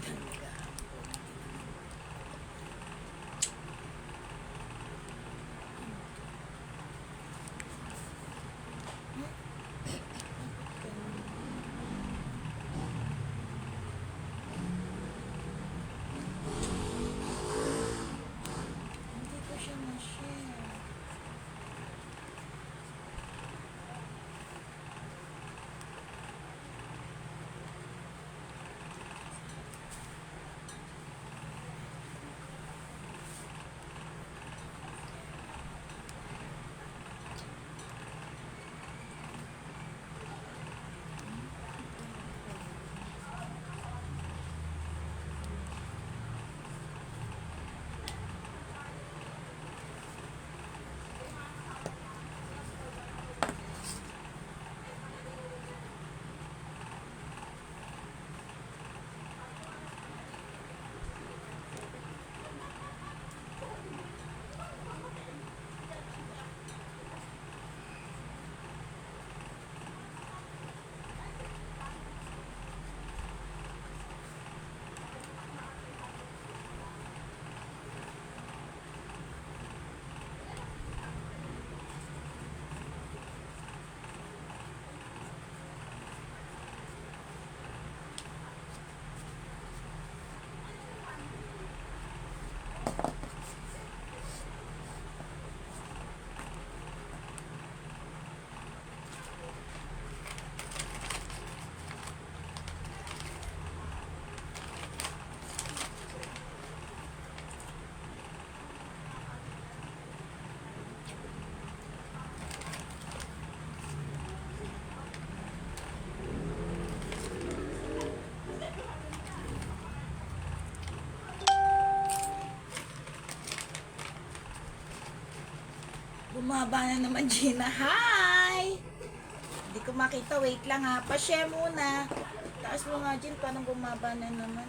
ng maghapon. Hindi ko siya na-share. Bumaba na naman, Gina. Hi! Hindi ko makita. Wait lang ha. Pa-share muna. Taas mo nga, Gina. Parang bumaba na naman.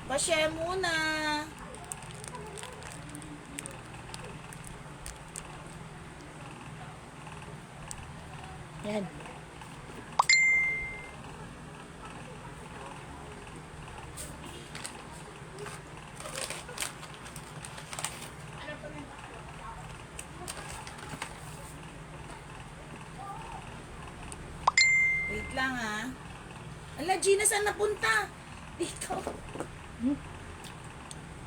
Pa-share muna. Yan. Wait lang ha. Ala, Gina, saan napunta? Dito.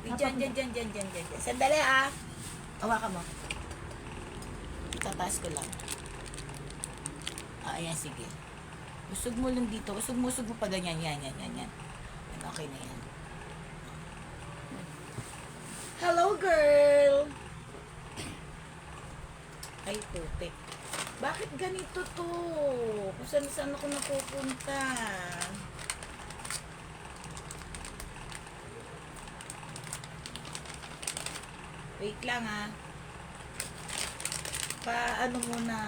Wait, dyan. Sandali ha. Hawakan mo. Tataas ko lang. Ah, ayan, sige. Usog mo lang dito. Usog mo pa ganyan. Yan. Okay na yan. Hello, girl! Ay, putik. Bakit ganito to? Kung saan ako napupunta? Wait lang ha. Paano muna?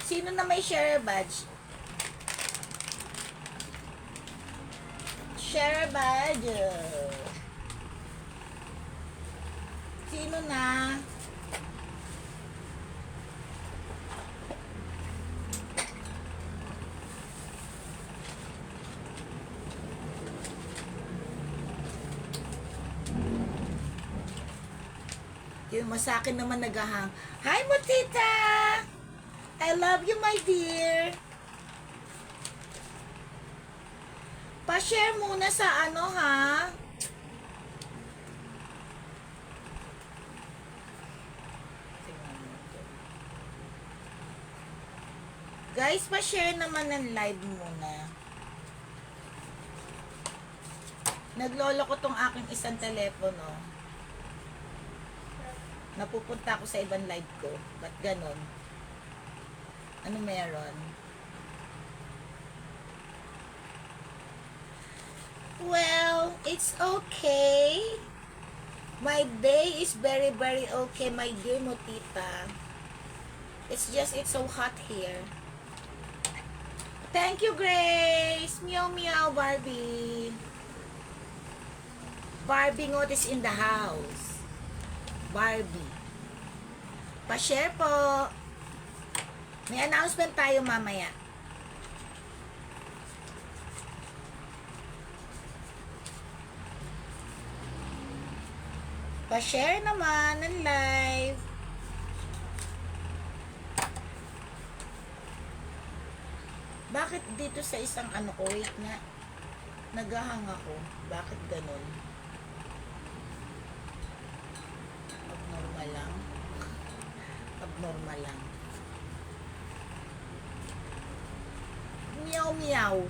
Sino na may share badge? Share badge. Sino na? Yung sa akin naman naghahang. Hi, Mutita! I love you, my dear. Pa-share muna sa ano, ha? Guys, pa-share naman ng live muna. Naglolo ko tong aking isang telepono. Napupunta ako sa ibang live ko. Ba't ganon? Ano meron? Well, it's okay. My day is very, very okay, my dear Mutita. It's just, it's so hot here. Thank you, Grace. Meow, meow, Barbie. Barbie Ngot is in the house. Barbie. Pa-share po. May announcement tayo mamaya. Pa-share naman ng live. Bakit dito sa isang ano ko, wait nga, naghahang ako. Bakit ganun? Abnormal lang. Abnormal lang. Meow meow.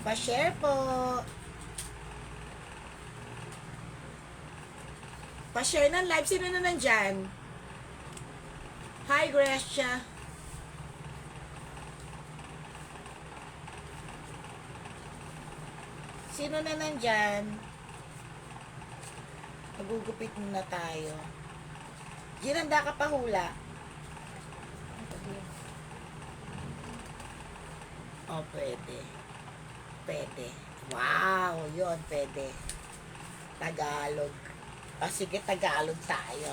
Pa-share po. Pa-share ng live. Sino na nandyan? Hi, Gracia. Sino na nandyan? Magugupit muna tayo. Giranda ka pa hula. Oh, pwede. Pwede. Wow, yun, pwede. Tagalog. O, sige, Tagalog tayo.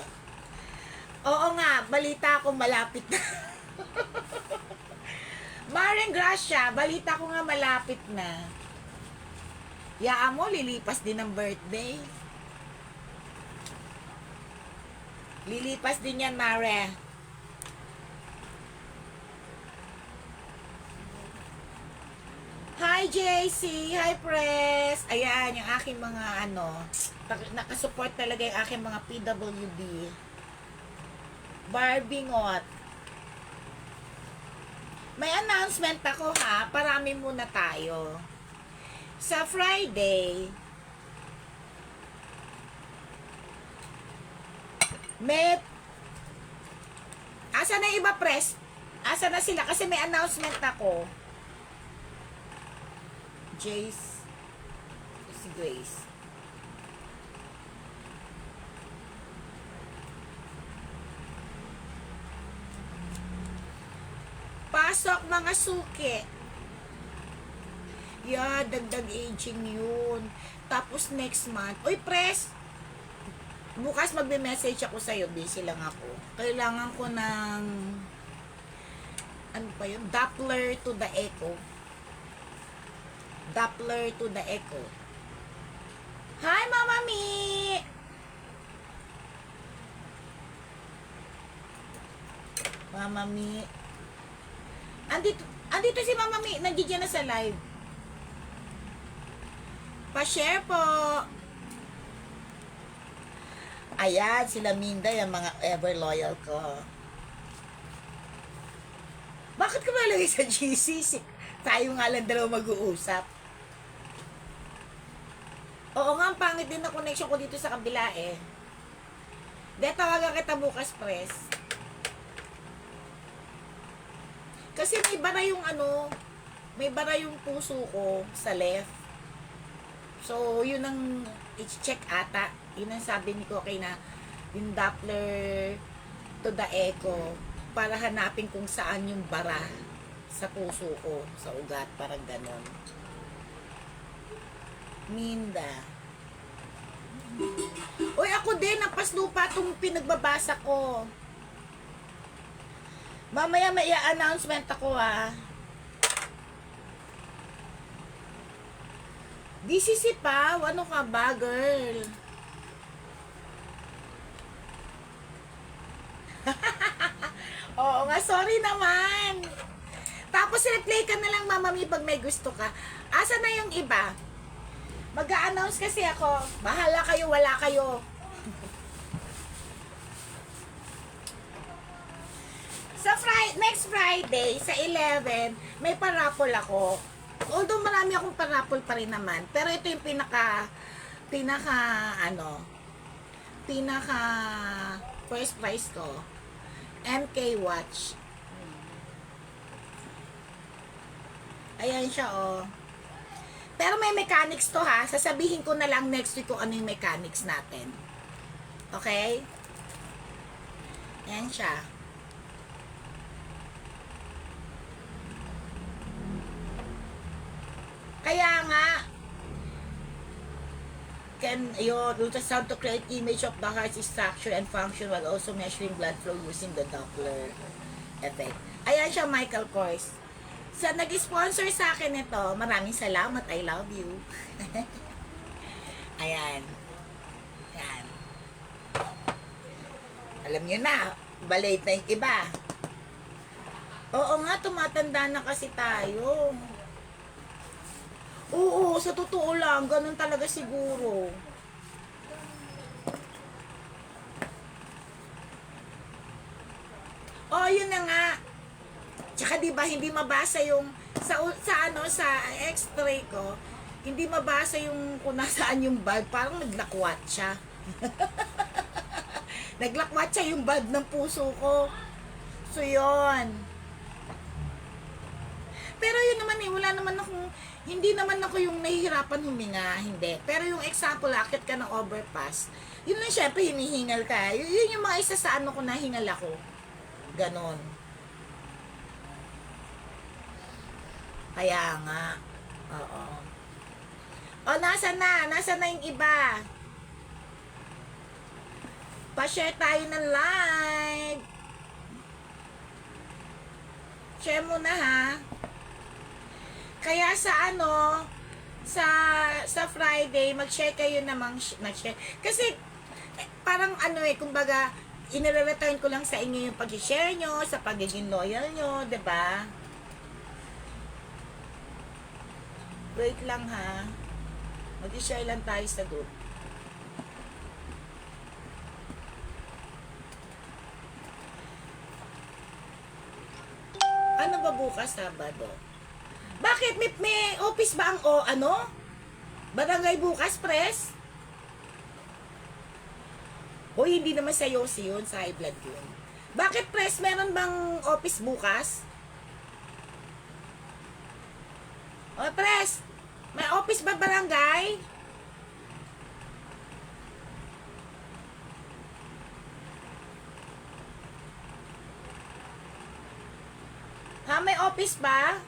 Oo nga, balita ko malapit na. Maring Gracia, balita ko nga malapit na. Yaan mo, lilipas din ng birthday. Lilipas din yan, Mare. Hi, JC. Hi, Press. Ayan, yung aking mga ano, nakasupport talaga yung aking mga PWD. Barbingot. May announcement ako ha. Parami muna tayo. Sa Friday, asa na iba, Press? Asa na sila? Kasi may announcement ako. Jace, si Grace. Pasok mga suki. Yeah, dagdag aging yun. Tapos next month, uy, Press, bukas magbe-message ako sa'yo, busy lang ako. Kailangan ko ng, ano pa yun? Doppler to the echo. Doppler to the echo. Hi, Mama Mi! Mama Mi. Andito si Mama Mi. Nandiyan na sa live. Pa-share po. Ayan, sila Minda, yung mga ever loyal ko. Bakit ko malagay sa GC? Tayo nga lang dalawa mag-uusap. Oo nga, ang pangit din na connection ko dito sa kabila eh. De, tawagan kita bukas, Press. Kasi may bara yung ano, may bara yung puso ko sa left. So, yun ang i-check ata. Yun ang sabi ni Koke na yung Doppler to the echo para hanapin kung saan yung bara sa puso ko, sa ugat, parang ganon. Minda. Uy, ako din, napaslupa itong pinagbabasa ko. Mamaya may announcement ako ha. DCC pa? Ano ka ba, girl? Oo nga, sorry naman. Tapos replay ka na lang, Mama Mi, pag may gusto ka. Asa na yung iba? Mag-a-announce kasi ako. Bahala kayo, wala kayo. Sa next Friday, sa 11, may parapol ako. Although marami akong parapol pa rin naman. Pero ito yung pinaka first prize ko. MK Watch. Ayan siya, oh. Pero may mechanics to ha. Sasabihin ko na lang next week kung ano yung mechanics natin. Okay? Ayan siya. Kaya nga, can ultrasound to create image of the heart's structure and function while also measuring blood flow using the Doppler effect. Ayan siya, Michael Kors. Sa nag-sponsor sa akin ito, maraming salamat. I love you. Ayan. Ayan. Alam niyo na, balay na yung iba. Oo nga, tumatanda na kasi tayo. Oo, sa totoo lang, ganun talaga siguro. Oh, yun na nga. Tsaka 'di ba hindi mabasa yung sa X-ray ko, hindi mabasa yung kung nasaan yung bulb, parang naglakwat siya. Naglakwat siya yung bulb ng puso ko. So, yun. Pero yun naman wala naman akong, hindi naman ako yung nahihirapan huminga, hindi. Pero yung example, akit ka ng overpass, yun lang syempre, hinihingal ka. Yun yung mga isa sa ano ko nahingal ako. Ganon. Kaya nga. Oo. O, nasa na? Nasa na yung iba? Pa-share tayo ng live. Share mo na ha. Kaya sa ano, sa Friday, mag-share kayo namang, mag-share. Kasi, parang ano kumbaga, inire-return ko lang sa inyo yung pag-share nyo, sa pagiging loyal nyo, 'di ba? Wait lang ha. Mag-share lang tayo sa group. Ano ba bukas, Sabado? Bakit? May office ba ang barangay bukas, press? O hindi naman sa Yossi yun, sa high blood yun. Bakit, press? Meron bang office bukas? O, press? May office ba barangay? Ha, may office ba?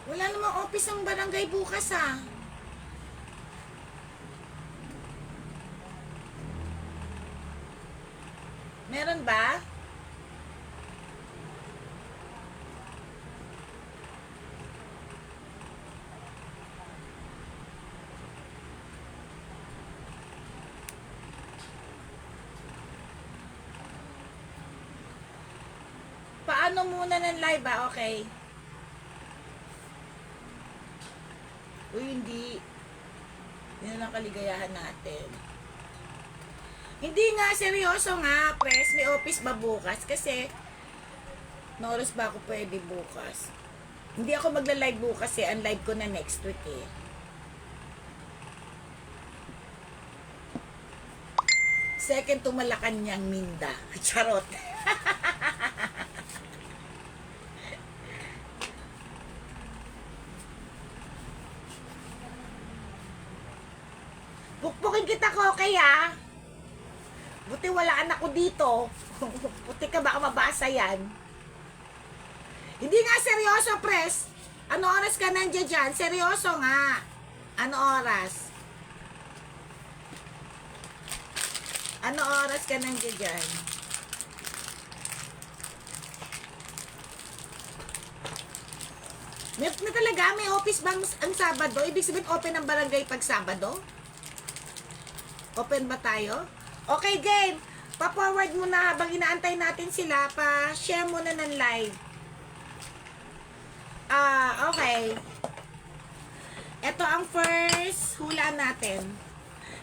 Wala namang office ng barangay bukas ha. Meron ba? Paano muna ng live ba? Okay. Uy, hindi. Yan lang kaligayahan natin. Hindi nga, seryoso nga, press. May office ba bukas? Kasi, no oras ba ako pwede bukas? Hindi ako magla-live bukas eh. Ang live ko na next week eh. Second to Malacanang Minda. Charot. Pukpukin kita ko kaya. Buti wala anak ko dito. Buti ka baka mabasa yan. Hindi nga seryoso, press. Ano oras ka nandiyan dyan? Seryoso nga. Ano oras? Ano oras ka nandiyan dyan? May talaga, may office bang ang Sabado? Ibig sabihin open ang barangay pag Sabado? Open ba tayo? Okay, game. Pa-forward mo na habang inaantay natin sila. Pa-share mo na ng live. Okay. Ito ang first hula natin.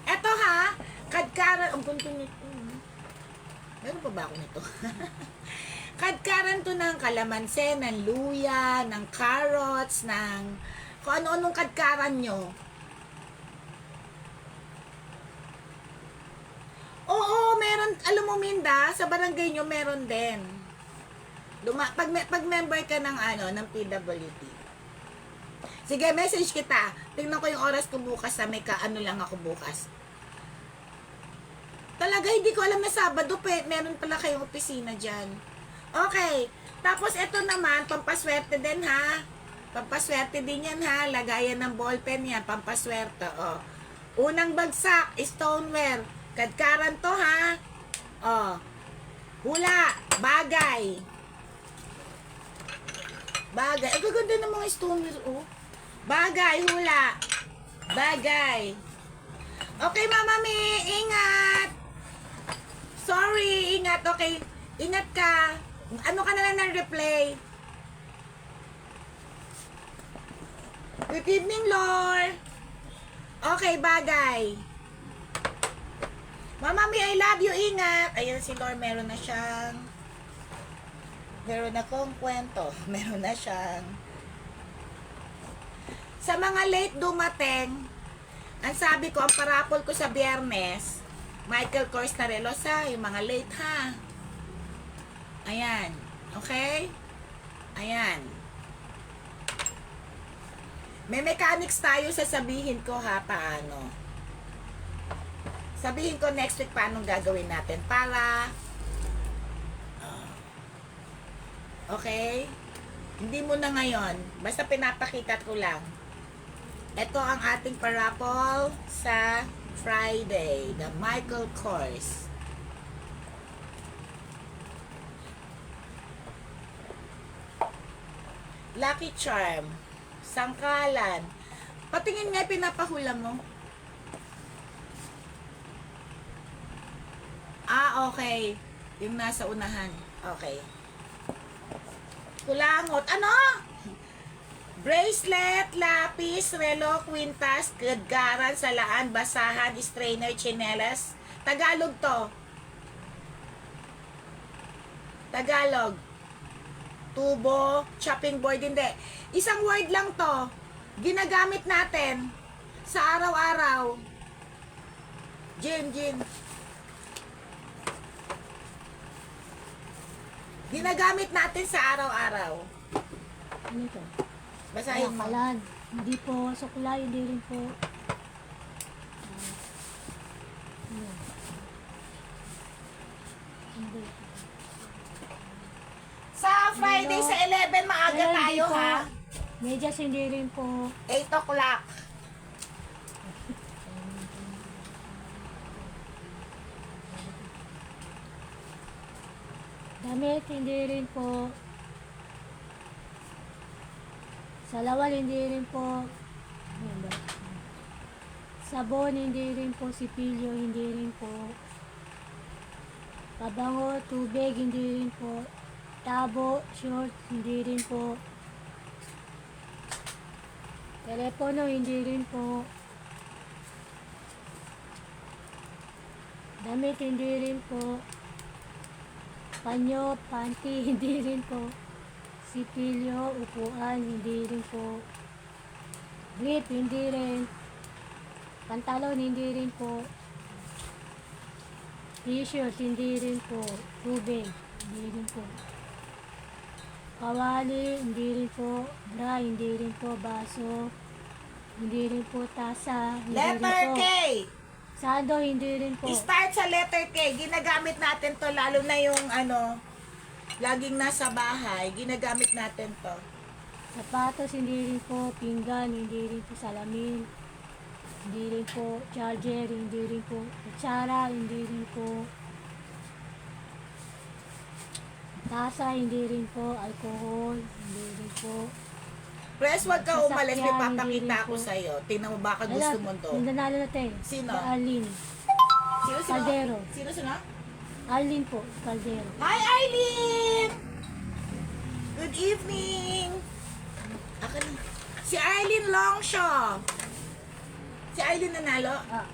Ito ha. Kadkaran. Ang punto nito. Meron pa ba ako nito? Kadkaran to ng kalamansi, ng luya, ng carrots, ng kung ano-anong kadkaran nyo. Oo, meron, alam mo Minda, sa barangay nyo meron din. Pag member ka ng ng PWD. Sige, message kita. Tingnan ko yung oras ko bukas sa may lang ako bukas. Talaga, hindi ko alam na Sabado, meron pala kayong opisina dyan. Okay, tapos ito naman, pampaswerte din ha. Pampaswerte din yan ha. Lagayan ng ballpen yan, pampaswerte. Oh. Unang bagsak, stoneware. Kadkaran to, ha? Oh. Hula. Bagay. Bagay. Ang gaganda ng mga stoner, oh. Bagay, hula. Bagay. Okay, Mama Mi. Ingat. Sorry, ingat. Okay. Ingat ka. Ano ka na lang ng replay? Good evening, Lord. Okay, bagay. Mama Mi, I love you. Ingat. Ayan si Lord. Meron na akong kwento. Meron na siyang. Sa mga late dumating, ang sabi ko, ang parapol ko sa Biyernes, Michael Kors na Relosa, yung mga late, ha? Ayan. Okay? Ayan. May mechanics tayo, sasabihin ko, ha, paano. Sabihin ko next week paano gagawin natin para okay? Hindi mo na ngayon. Basta pinapakita ko lang. Ito ang ating parapol sa Friday. The Michael Kors. Lucky Charm. Sangkalan. Patingin nga pinapahula mo. Ah, okay. Yung nasa unahan. Okay. Kulangot. Ano? Bracelet, lapis, relo, kwintas, gadgaran, salaan, basahan, strainer, chinelas. Tagalog to. Tagalog. Tubo, chopping board, hindi. Isang word lang to. Ginagamit natin sa araw-araw. Gin. Ginagamit natin sa araw-araw. Ano ito? Basahin mo. Kalakalan. Hindi po suklay, hindi rin po. Hindi. Sa Friday sa 11, maaga Pero hindi tayo, po. ha? Medyas hindi rin po. 8 o'clock. Damit hindi rin po. Salawal hindi rin po. Ano ba? Sabon hindi rin po. Sipilyo hindi rin po. Pabango, tubig hindi rin po. Tabo, short hindi rin po. Telepono hindi rin po. Damit hindi rin po. Panyo, panty hindi rin po. Sipilyo, upuan hindi rin po. Grip hindi rin. Pantalon hindi rin po. T-shirt hindi rin po. Tubig hindi rin po. Kawali hindi rin po. Bra hindi rin po. Baso hindi rin po. Tasa hindi rin Letter po. K. Sando hindi rin po. Start sa letter K. Ginagamit natin to, lalo na yung laging nasa bahay. Ginagamit natin to. Sapatos hindi rin po. Pinggan hindi rin po. Salamin hindi rin po. Charger hindi rin po. Kutsara hindi rin po. Tasa hindi rin po. Alcohol hindi rin po. Press, wag ka umalis. May Sasakyan, papakita hindi ako po. sa'yo. Tingnan mo baka gusto mo to. Yung nanalo natin. Sino? Si Arlene. Sino? Caldero. Sino? Arlene po. Caldero. Hi, Arlene! Good evening! Ako na. Si Arlene Longshaw. Si Arlene nanalo? Ah,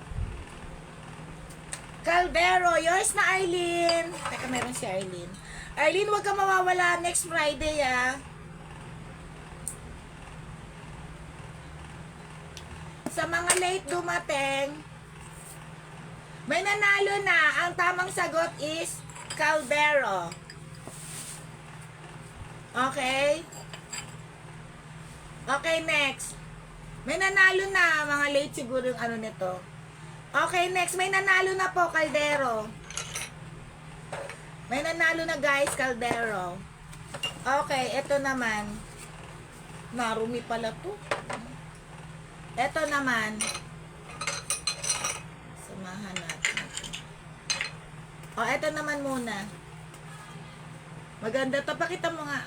Caldero, yours na, Arlene. Teka, meron si Arlene. Arlene, huwag ka mawawala next Friday, ah. Sa mga late dumating, may nanalo na. Ang tamang sagot is Caldero. Okay? Okay, next. May nanalo na. Mga late siguro yung ano nito. Okay, next. May nanalo na po, Caldero. May nanalo na, guys, Caldero. Okay, ito naman. Marumi pala to. Ito naman. Samahan natin. O, eto naman muna. Maganda to. Pakita mo nga.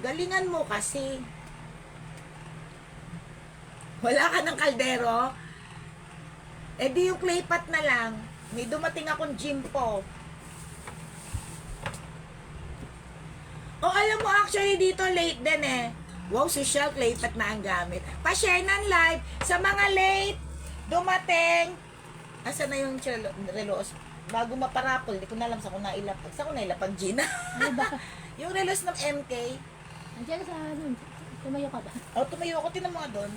Galingan mo kasi. Wala ka ng kaldero? Eh di yung clay pot na lang. May dumating akong Jimpo. O alam mo actually dito late din eh. Wow, social clay pot na ang gamit. Pa-share ng live sa mga late dumating. Asa na yung relos? Bago maparapol, di ko na alam sa ko nailapag. Sa ko nailapag, Gina? Ano ba? Yung relos ng MK. Andiyan sa ano, tumayo ka ba? O, tumayo ako. Tinan mo nga doon.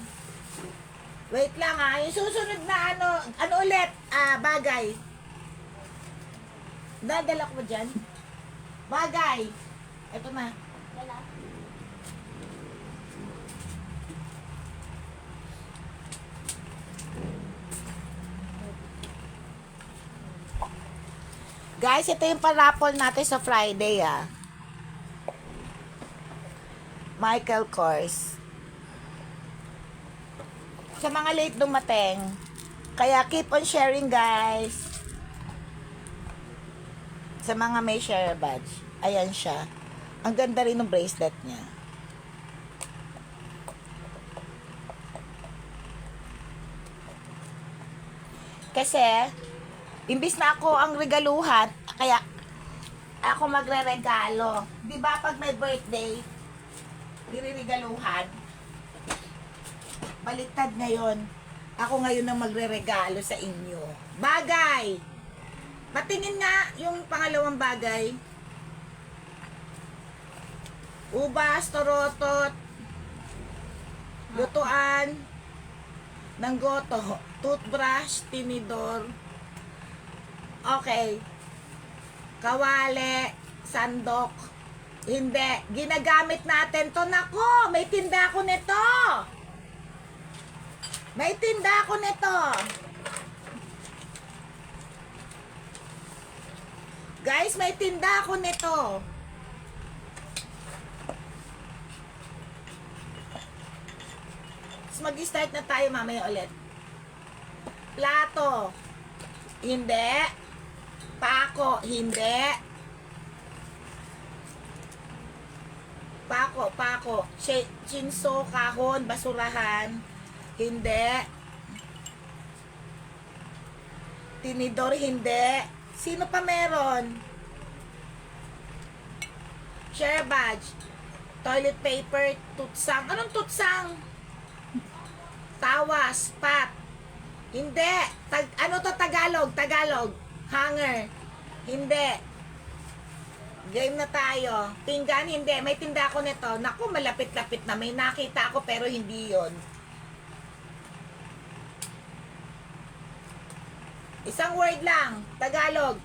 Wait lang ha. Yung susunod na ano ulit? Bagay. Dadala ko ba dyan? Bagay. Ito na. Wala. Guys, ito yung parapol natin sa Friday Michael Kors. Sa mga late dumating. Kaya keep on sharing guys. Sa mga may share badge. Ayan siya. Ang ganda rin ng bracelet niya. Kasi, imbis na ako ang regaluhan, kaya ako magre-regalo. Di ba pag may birthday, nire-regaluhan? Baliktad ngayon. Ako ngayon ang magre-regalo sa inyo. Bagay! Patingin nga yung pangalawang bagay. Ubas, torotot, lutuan, ng goto, toothbrush, tinidor, okay, kawali, sandok, hindi, ginagamit natin to. Nako, may tinda ako nito. May tinda ako nito. Guys, may tinda ako nito. Mag-start na tayo mamaya ulit. Plato. Hindi. Pako. Hindi. Pako. Chinso, kahon, basurahan. Hindi. Tinidor, hindi. Sino pa meron? Share badge. Toilet paper, tutsang. Anong tutsang? Tawas, pat. Hindi. Ano to Tagalog? Hanger. Hindi. Game na tayo. Pinggan, hindi. May tinda ako nito. Naku, malapit-lapit na. May nakita ako pero hindi yon. Isang word lang. Tagalog.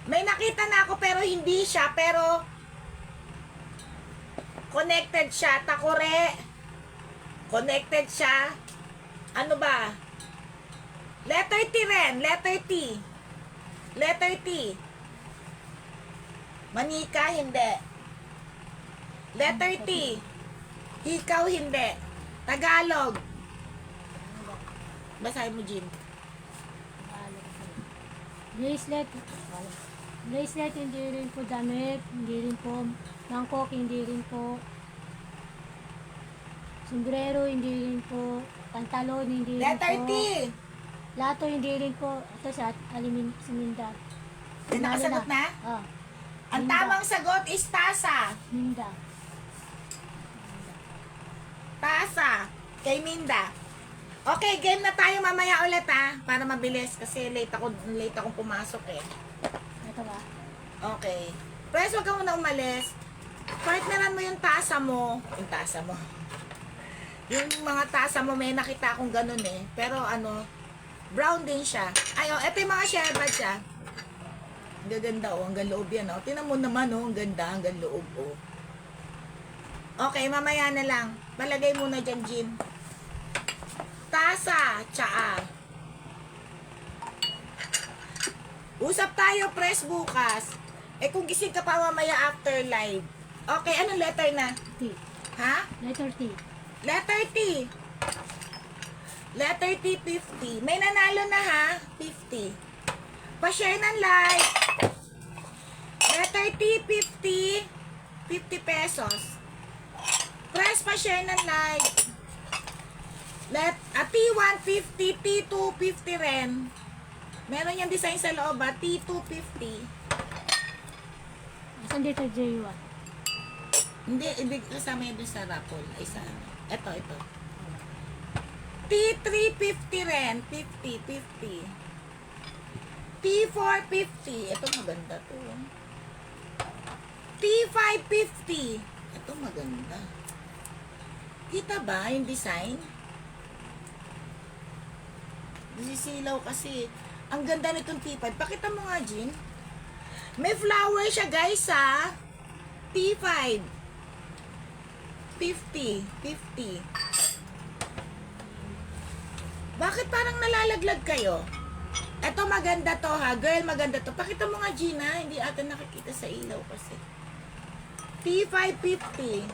May nakita na ako pero hindi siya. Pero connected siya. Takore. Connected siya. Ano ba? Letter T rin. Letter T. Letter T. Manika, hindi. Letter T. Hikaw, hindi. Tagalog. Basahin mo, Jim. Bracelet. Bracelet, hindi rin po damit. Hindi rin po mangkok, hindi rin po sombrero, hindi rin po pantalon, hindi rin Letter po T. lato, hindi rin po ito sa siminda. May nakasagot na? Oh, Ang Minda. tamang sagot is tasa. Minda. Tasa. Kay Minda. Okay, game na tayo mamaya ulit para mabilis kasi late akong pumasok eh. Ito ba? Okay. Pwes, wag ka muna umalis. Partneran mo yung tasa mo. Yung tasa mo. Yung mga tasa mo, may nakita akong ganun eh. Pero brown din siya. Ay, eto yung mga share badge Ang gaganda hanggang loob yan Tinan mo naman ang ganda, hanggang loob Okay, mamaya na lang. Palagay muna dyan, Jim. Tasa, tsaa. Usap tayo, press bukas. Kung gising ka pa mamaya after live. Okay, anong letter na? T. Ha? Letter T. Letter T. Letter T, 50. May nanalo na ha? 50. Pa-share ng like. Letter T, 50. 50 pesos. Press pa-share ng like. T1, 50. T2, 50 rin. Meron yung design sa loob ha? T2, 50. Saan dito J1? Hindi, ibig kasama yun dun sa raffle. Ay, sa ito. T3, 50 rin. 50, 50. T4, 50. Ito maganda to. T5, 50. Ito maganda. Kita ba yung design? Sisilaw kasi. Ang ganda nitong T5. Pakita mo nga, Jean. May flower siya, guys, ha? T5. 50. 50. Bakit parang nalalaglag kayo? Eto maganda to, ha? Girl, maganda to. Pakita mo nga, Gina. Hindi ata nakikita sa ilaw kasi. T5, 50.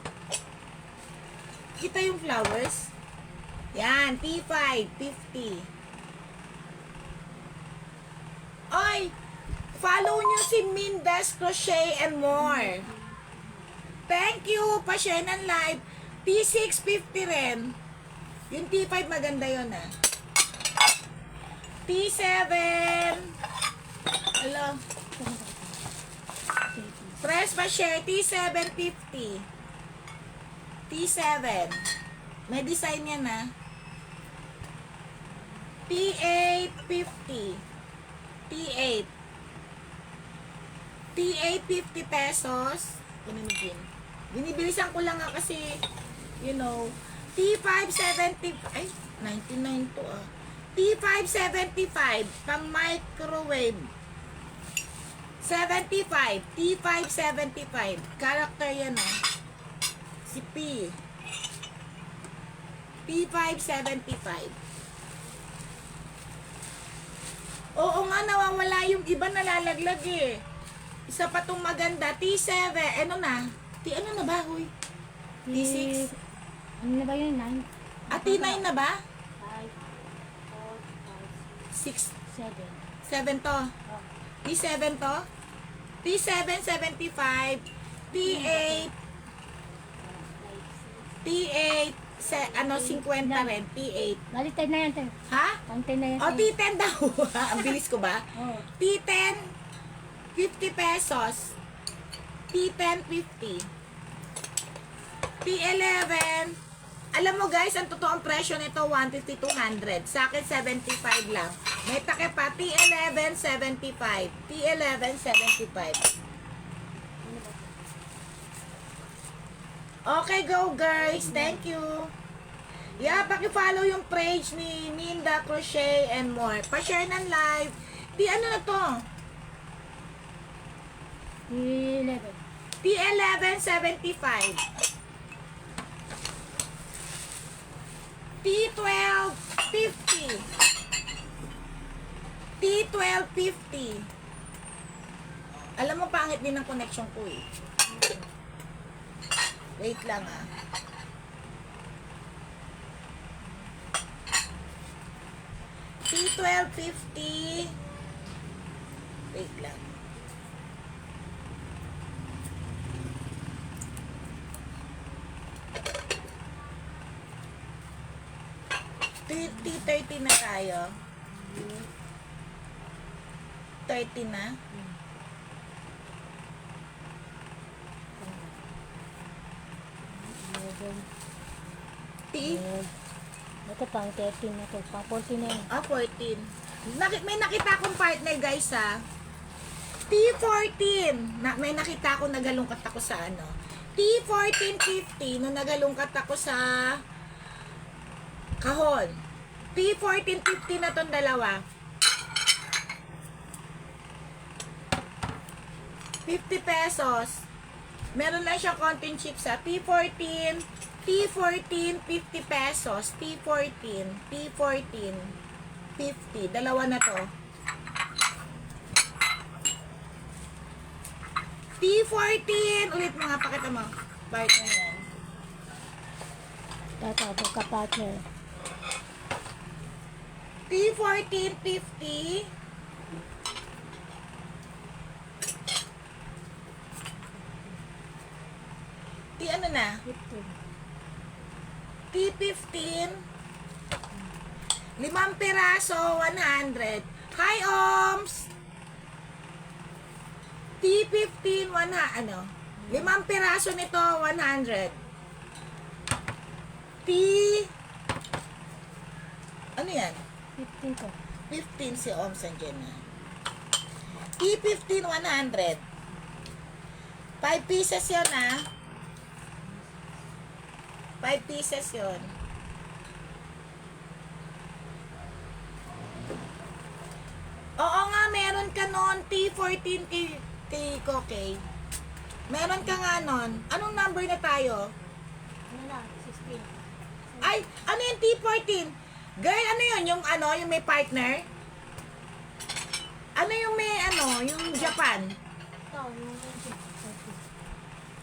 Kita yung flowers? Yan, T5, 50. Oy! Follow nyo si Mindas Crochet and More. Thank you! Pa-share ng live. T6, 50 rin. Yung T5 maganda yun, ah. T7. Hello. Press pa-share. T7, 50. T7. May design yan, ah. T8, 50. T8. T8, 50 pesos. Pinimigin. Binibilisan ko lang nga kasi, you know. T5, 70. Ay, 99 to, ah. T5, 75. Pang microwave. 75. T5, 75. Character yan, ah. Si P. P5, 75. Oo nga, nawawala yung iba, nalalaglag eh. Isa pa tong maganda. T7. Ano na? Ano na ba, huy? T6. Ano na ba yun? 9? T9 na ba? 5, 6. 4, 7 5, 6, 7. to. T7 to. T7, 75. T8. T8. 50 rin. T8. Bali 10 na yan, 10. Ha? Pang 10 na yan. O, T10 daw. Ang bilis ko ba? Oh. T10, 50 pesos. T10, 50. T11, alam mo guys, ang totoong presyo nito, 150, 200. Sa akin, 75 lang. May takip pa, T11, 75. T11, 75. Okay, go guys. Thank you. Yeah, paki-follow yung page ni Minda Crochet and More. Pa-share ng live. Ano na to? T11. T11, 75. T12, 50. T12, 50. Alam mo, pangit din ang connection ko eh. Wait lang ah. T12, 50. Wait lang. T30 na tayo. 30 na. T? Ito pang 13 na to. Pang 14 na yun. 14. May nakita akong partner guys ha. T14. May nakita ako, nagalungkat ako sa ano. T14, 50. Nung nagalungkat ako sa kahon. T14, 50 na tong dalawa. 50 pesos. Meron lang siyang konting chips sa T14, 50 pesos. T14, 50. Dalawa na to. T14, ulit mga pakita mo. Bakit na yan? Ito, ka partner. T1450. T ano na? 15. T15. 5 piraso, 100. Hi, Oms! T15, 100. Ano? 5 piraso nito, 100. T... Ano yan? 15 po. 15 si Oms andyan na. T15, 100. 5 pieces yun, ah. 5 pieces yun. Oo nga, meron ka nun. T14 Kokey. Meron ka nga nun. Anong number na tayo? Ano na? 16. Ay, ano yung T14? Girl, ano yun? Yung ano, yung may partner? Ano yung may ano, yung Japan? Ito, yung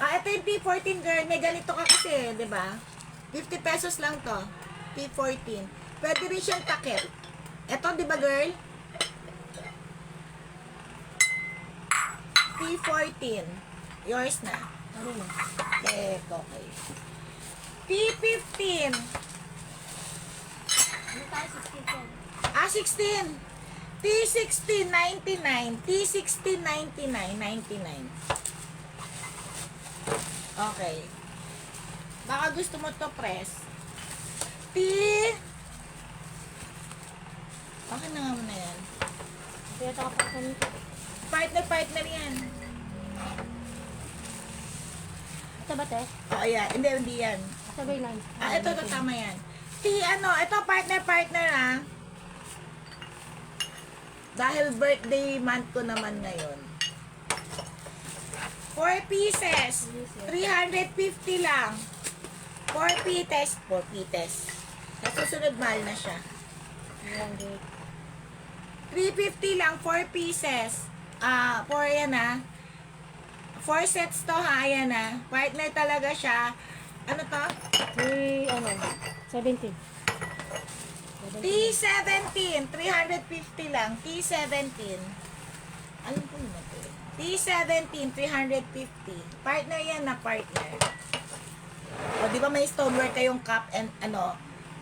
20. Ito yung T14 girl. May ganito ka kasi, di ba? 50 pesos lang to. T14. Pwede rin siyang takip. Ito, di ba girl? T14. Yours na. Ano na? Okay. T15. Ano tayo? 16 po. 16. T16, 99. T16, 99. 99. Okay. Baka gusto mo to press. T... Okay na nga mo na yan. Kaya ito kapag nito. Partner yan. Ito ba, te? Oo, yan. Hindi yan. Sabay line. Ito tama yan. T, ano, ito partner ah. Dahil birthday month ko naman ngayon. 4 pieces. 350 lang. 4 pieces. 4 pieces. Sa susunod, mahal na siya. 350 lang, 4 pieces. 4 yan 4 sets to ha, ayan Partner talaga siya. Ano to? 17. T17, 350 lang. T17. Ano po naman to? T17, 350. Partner yan na partner. O, di ba may stoneware kayong cup and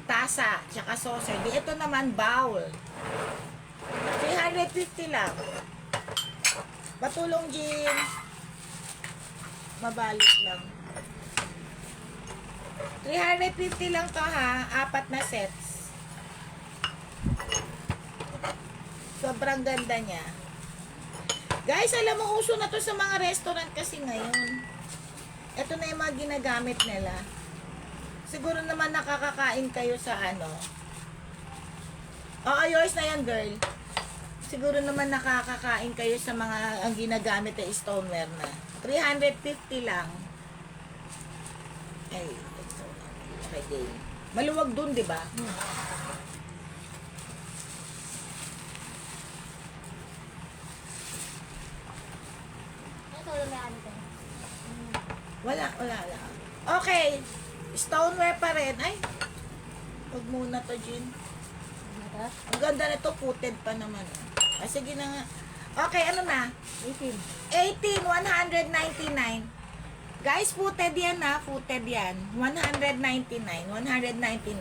tasa, tsaka saucer. Di ito naman bowl. 350 lang. Patulong Jim. Mabalik lang. 350 lang to ha. 4 na sets. Sobrang ganda niya. Guys, alam mo, uso na to sa mga restaurant kasi ngayon. Ito na yung mga ginagamit nila. Siguro naman nakakakain kayo sa Oo, yours na yan, girl. Siguro naman nakakakain kayo sa mga ang ginagamit na stoneware na. 350 lang. Ay, ito. Okay, game. Maluwag dun, di ba? Ito ulo may ano, te? Wala. Okay. Stoneware pa rin. Ay, huwag muna to, Jean. Ano ito? Ang ganda nito, footed pa naman. Sige na nga. Okay, ano na? 18. 18, 199. Guys, footed yan footed yan. 199, 199.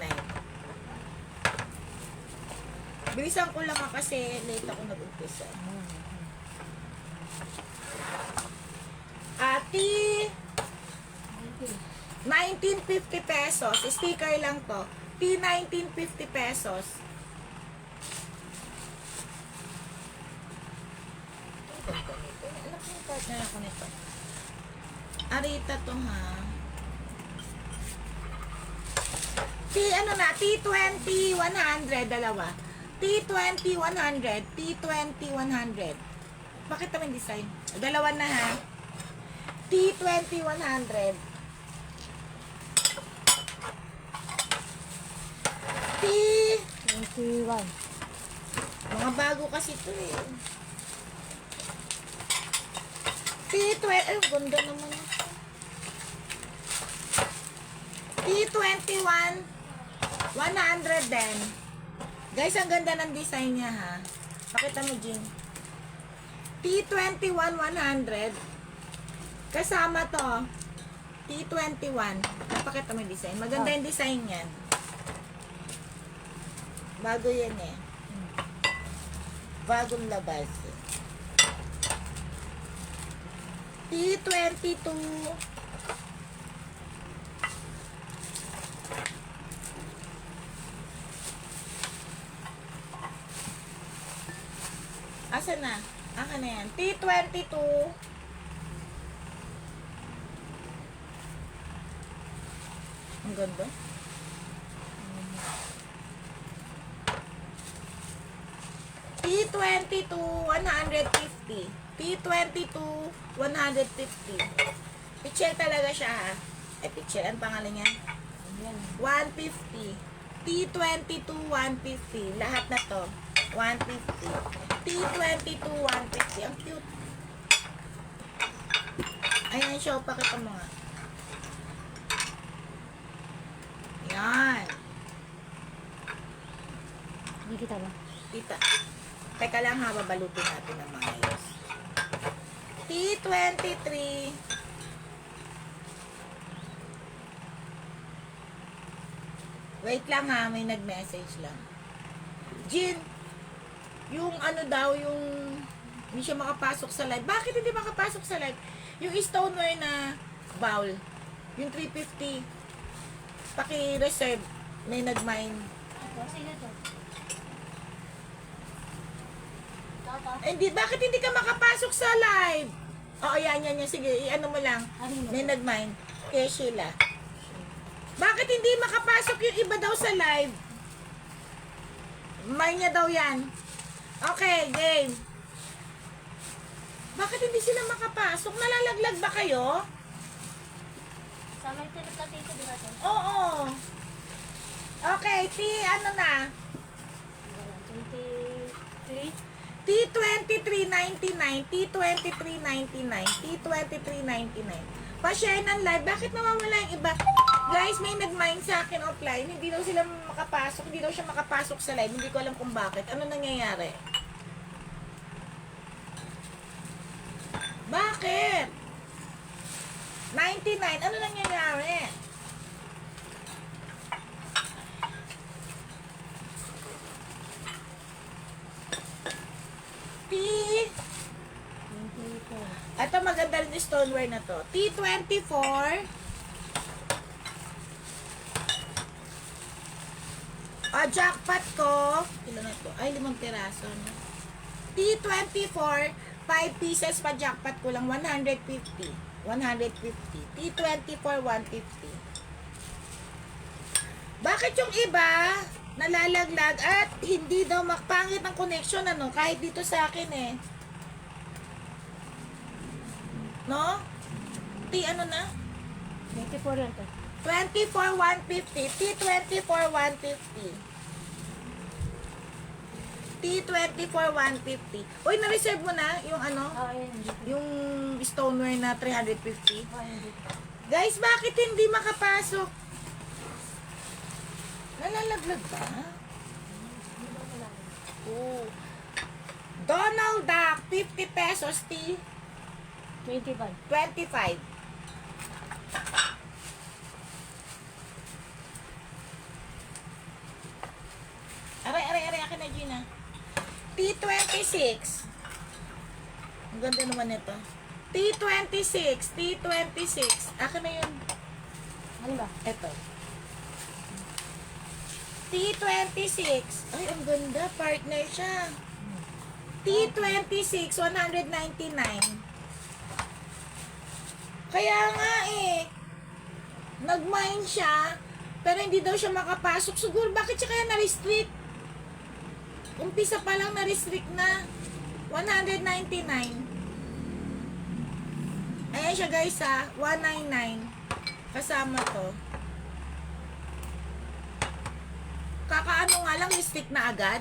Bilisan ko lang kasi late ako nag-umpisa. Ati, 1950 pesos. Sticker lang to. T1950 pesos. Partner ako nito. Arita to ha. T20 100 dalawa. T20 100, T20 100. Bakit naman design? Dalawa na ha. T20 100. T 21. Mga bago kasi to eh. T20, ay, ganda naman ito. T21, 100 din. Guys, ang ganda ng design niya ha. Pakita mo, Jean. T21 100. Kasama to. T21. Pakita mo yung design. Maganda yung design yan. Bago yan eh. Bagong labas. T22. Asa na? Aka na yan. T22. Ang ganda. T22 150. T22 150. Pichel talaga siya ha. Pichel. Ang pangalan niya? 150. T22 150. Lahat na to. 150. T22 150. Ang cute. Ayan siya. Pakita mo nga. Yan. Hindi kita ba? Tita. Teka lang ha, babalutin natin ng maayos. T23. Wait lang ha, may nag-message lang. Jin, yung ano daw, yung hindi siya makapasok sa live. Bakit hindi makapasok sa live? Yung stoneware na bowl, yung 350, paki-reserve, may nag-mine. Sino to? Hindi, bakit hindi ka makapasok sa live? Oo, yan. Sige, i-ano mo lang. May nag-mine. Kaya Sheila. Bakit hindi makapasok yung iba daw sa live? Mine niya daw yan. Okay, game. Bakit hindi sila makapasok? Nalalaglag ba kayo? Sa may tulog na tito din natin. Oo. Okay, ano na? 23. T23.99, T23.99, T23.99. Pa-share ng live. Bakit nawawala yung iba? Guys, may nag-mine sa akin offline. Hindi daw sila makapasok. Hindi daw siya makapasok sa live. Hindi ko alam kung bakit. Ano nangyayari? Bakit? 99. Ano nangyayari? T... 24. Ito maganda rin yung stoneware na to. T24. Jackpot ko. Ilan na to? Ay, 5 piraso. No? T24. 5 pieces pa jackpot ko lang. 150. 150. T24, 150. Bakit yung iba nalalaglag at hindi daw makpangit ang connection ano? Kahit dito sa akin eh. No? T ano na? 24 yan to. 24, 150. T24, 150. T24, 150. Uy, na-reserve mo na yung ano? Ayun. Yung stoneware na 350. Ayun. Guys, bakit hindi makapasok? Nalalaglag ba? Oh. Donald Duck, 50 pesos, T. 25. 25. Aray, akin na, Gina. T26. Ang ganda naman nito. T26. Akin na yun. Ano ba? Ito. T26. Ay, ang ganda. Partner siya. T26, 199. Kaya nga eh. Nag-mine siya, pero hindi daw siya makapasok. Siguro, bakit siya kaya na-restrict? Umpisa pa lang na-restrict na. 199. Ayan siya guys ha. 199. Kasama to. Kakaano nga lang, restrict na agad.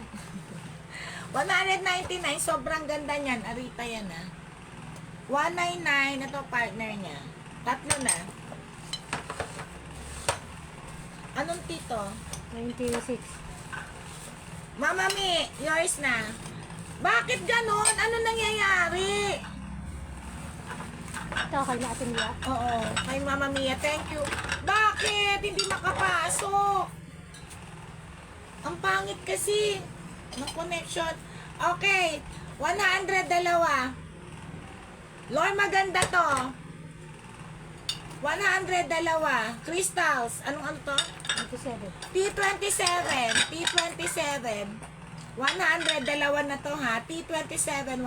199. Sobrang ganda niyan. Arita yan ha. 199. Ito partner niya. Tatlo na. Anong tito? 26. Mama Mi, yours na. Bakit ganon? Ano nangyayari? Ito, kay na atin niya. Oo, kay Mama Mia, thank you. Bakit? Hindi makapasok. Ang pangit kasi ng connection. Okay, 100 dalawa. Lord, maganda to. 100 dalawa. Crystals. Anong ano to? 27. T27. T27. 100 dalawa na to ha. T27 100.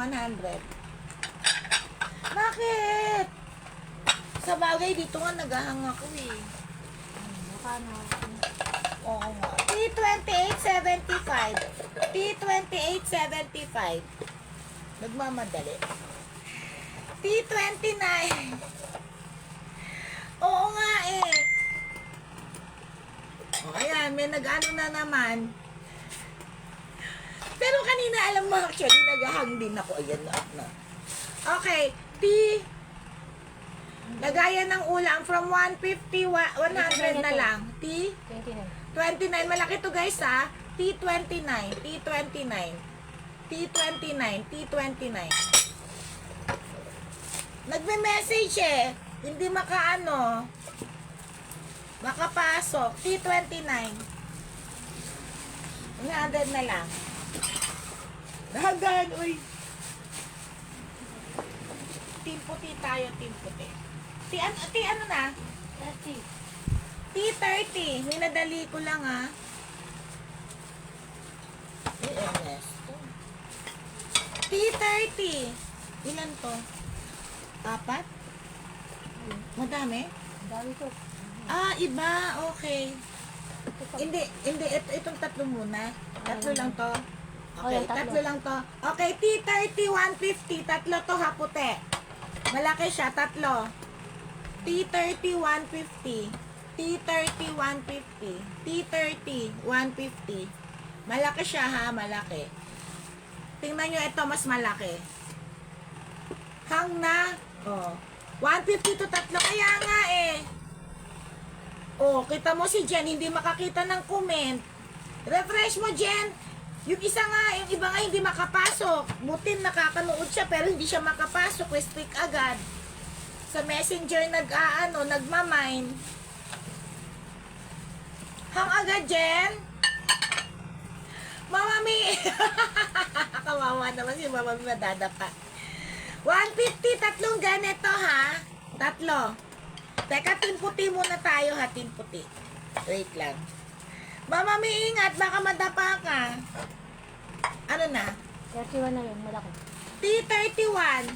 Bakit? Sa bagay dito nga naghahang ako eh. Baka na. Oo nga. T2875. T2875. Nagmamadali. T29. Oo nga eh. O ayan, may nag-ano na naman. Pero kanina alam mo, actually, naghahang din ako. Ayan na. Okay. T. Lagayan ng ulam from 150, 100 na lang. T. 29. 29. Malaki to guys ha. T29. T29. T29. T29. Nagme-message eh. Hindi makaano. Makapasok. T29. 100 na lang. Dahagan. Uy. Team puti tayo. Team puti. T ano na? 30. T30. Minadali ko lang ha. Ernesto. T30. Ilan to? 4? Madami? Dami ko. Ah, iba. Okay. Hindi. Itong tatlo muna. Tatlo lang to. Okay, Oh, yung tatlo. tatlo lang to. Okay, T30 150. Tatlo to ha, puti. Malaki siya, tatlo. T30 150. T30 150. T30 150. Malaki siya ha, malaki. Tingnan nyo, ito mas malaki. Hang na. Oh. 150 to tatlo. Kaya nga eh. Oh, kita mo si Jen, hindi makakita ng comment. Refresh mo, Jen. Yung isa nga, yung iba nga hindi makapasok. Butin nakakanood siya pero hindi siya makapasok. Restrict agad. Sa messenger nagmamine. Hang agad, Jen. Mama Mi. Kawawa naman si Mama Mi, madadapa. 150, tatlong ganito ha. Tatlo. Teka, timputi muna tayo ha, timputi. Wait lang. Mama Mi, ingat, baka madapa ka. Ano na? 31 na yun, malaki. T31.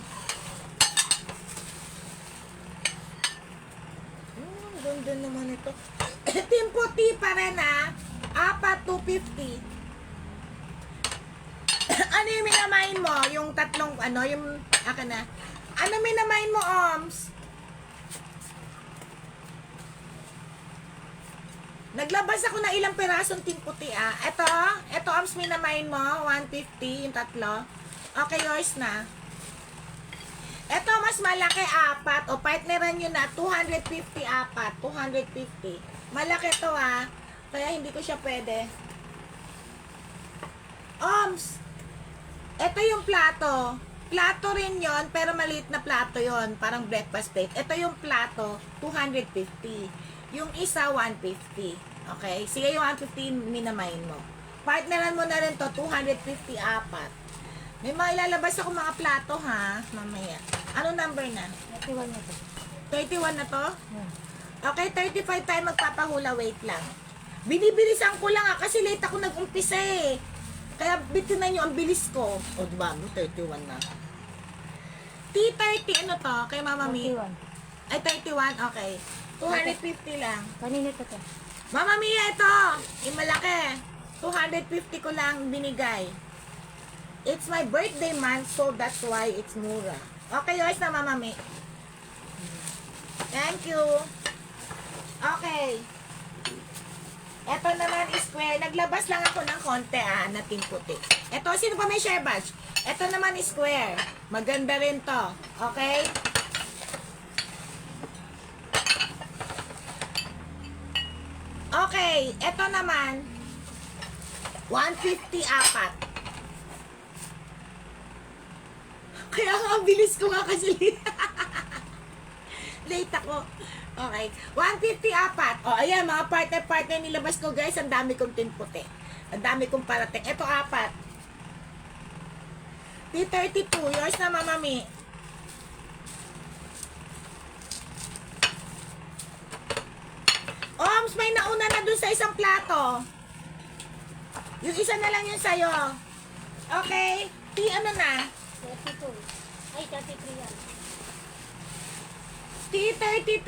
Ganda naman ito. Timputi pa rin ha. 4, 250. Ano yung minamain mo? Yung tatlong, ano, yung, akin na. Ano minamain mo, Oms? Naglabas ako na ilang perasong timputi, ah. Ito, Oms, minamain mo, 150, yung tatlo. Okay, yours na. Ito, mas malaki, 4. O, partneran nyo na, 250, 4. 250. Malaki to, ah. Kaya hindi ko siya pwede. Oms, ito yung plato. Plato rin yon pero maliit na plato yon, parang breakfast plate. Ito yung plato, 250. Yung isa, 150. Okay? Sige, yung 150 minamain mo. Partneran mo na rin to, 250, 4. May mga ilalabas ako mga plato, ha? Mamaya. Ano number na? 31 na to. 31 na to? Hmm. Okay, 35 tayo magpapahula. Wait lang. Binibilisan ko lang, kasi late ako nag-umpisa eh. Kaya bitinan nyo, ang bilis ko. O, diba? 31 na. T30, ano to? Kay Mama Mi? 31. Ay, 31? Okay. 250 lang. Kanina to to. Mama Mia, ito! Yung malaki. 250 ko lang binigay. It's my birthday month, so that's why it's mura. Okay, yours na, Mama Mi. Thank you. Okay. Ito naman is square. Naglabas lang ako ng konti, na puti. Ito, sino pa may share badge? Ito naman is square. Maganda rin to. Okay? Okay. Ito naman. 150 apat. Kaya nga, ang bilis ko nga kasi. Late ako. Okay. 150 apat. O, ayan, mga partner nilabas ko, guys. Ang dami kong tinputi. Ang dami kong parating. Ito, apat. T32. Yours na, Mama Mi. Oms, may nauna na dun sa isang plato. Yung isa na lang yun sa'yo. Okay. T, ano na? 32. Ay, 33 yan. T33.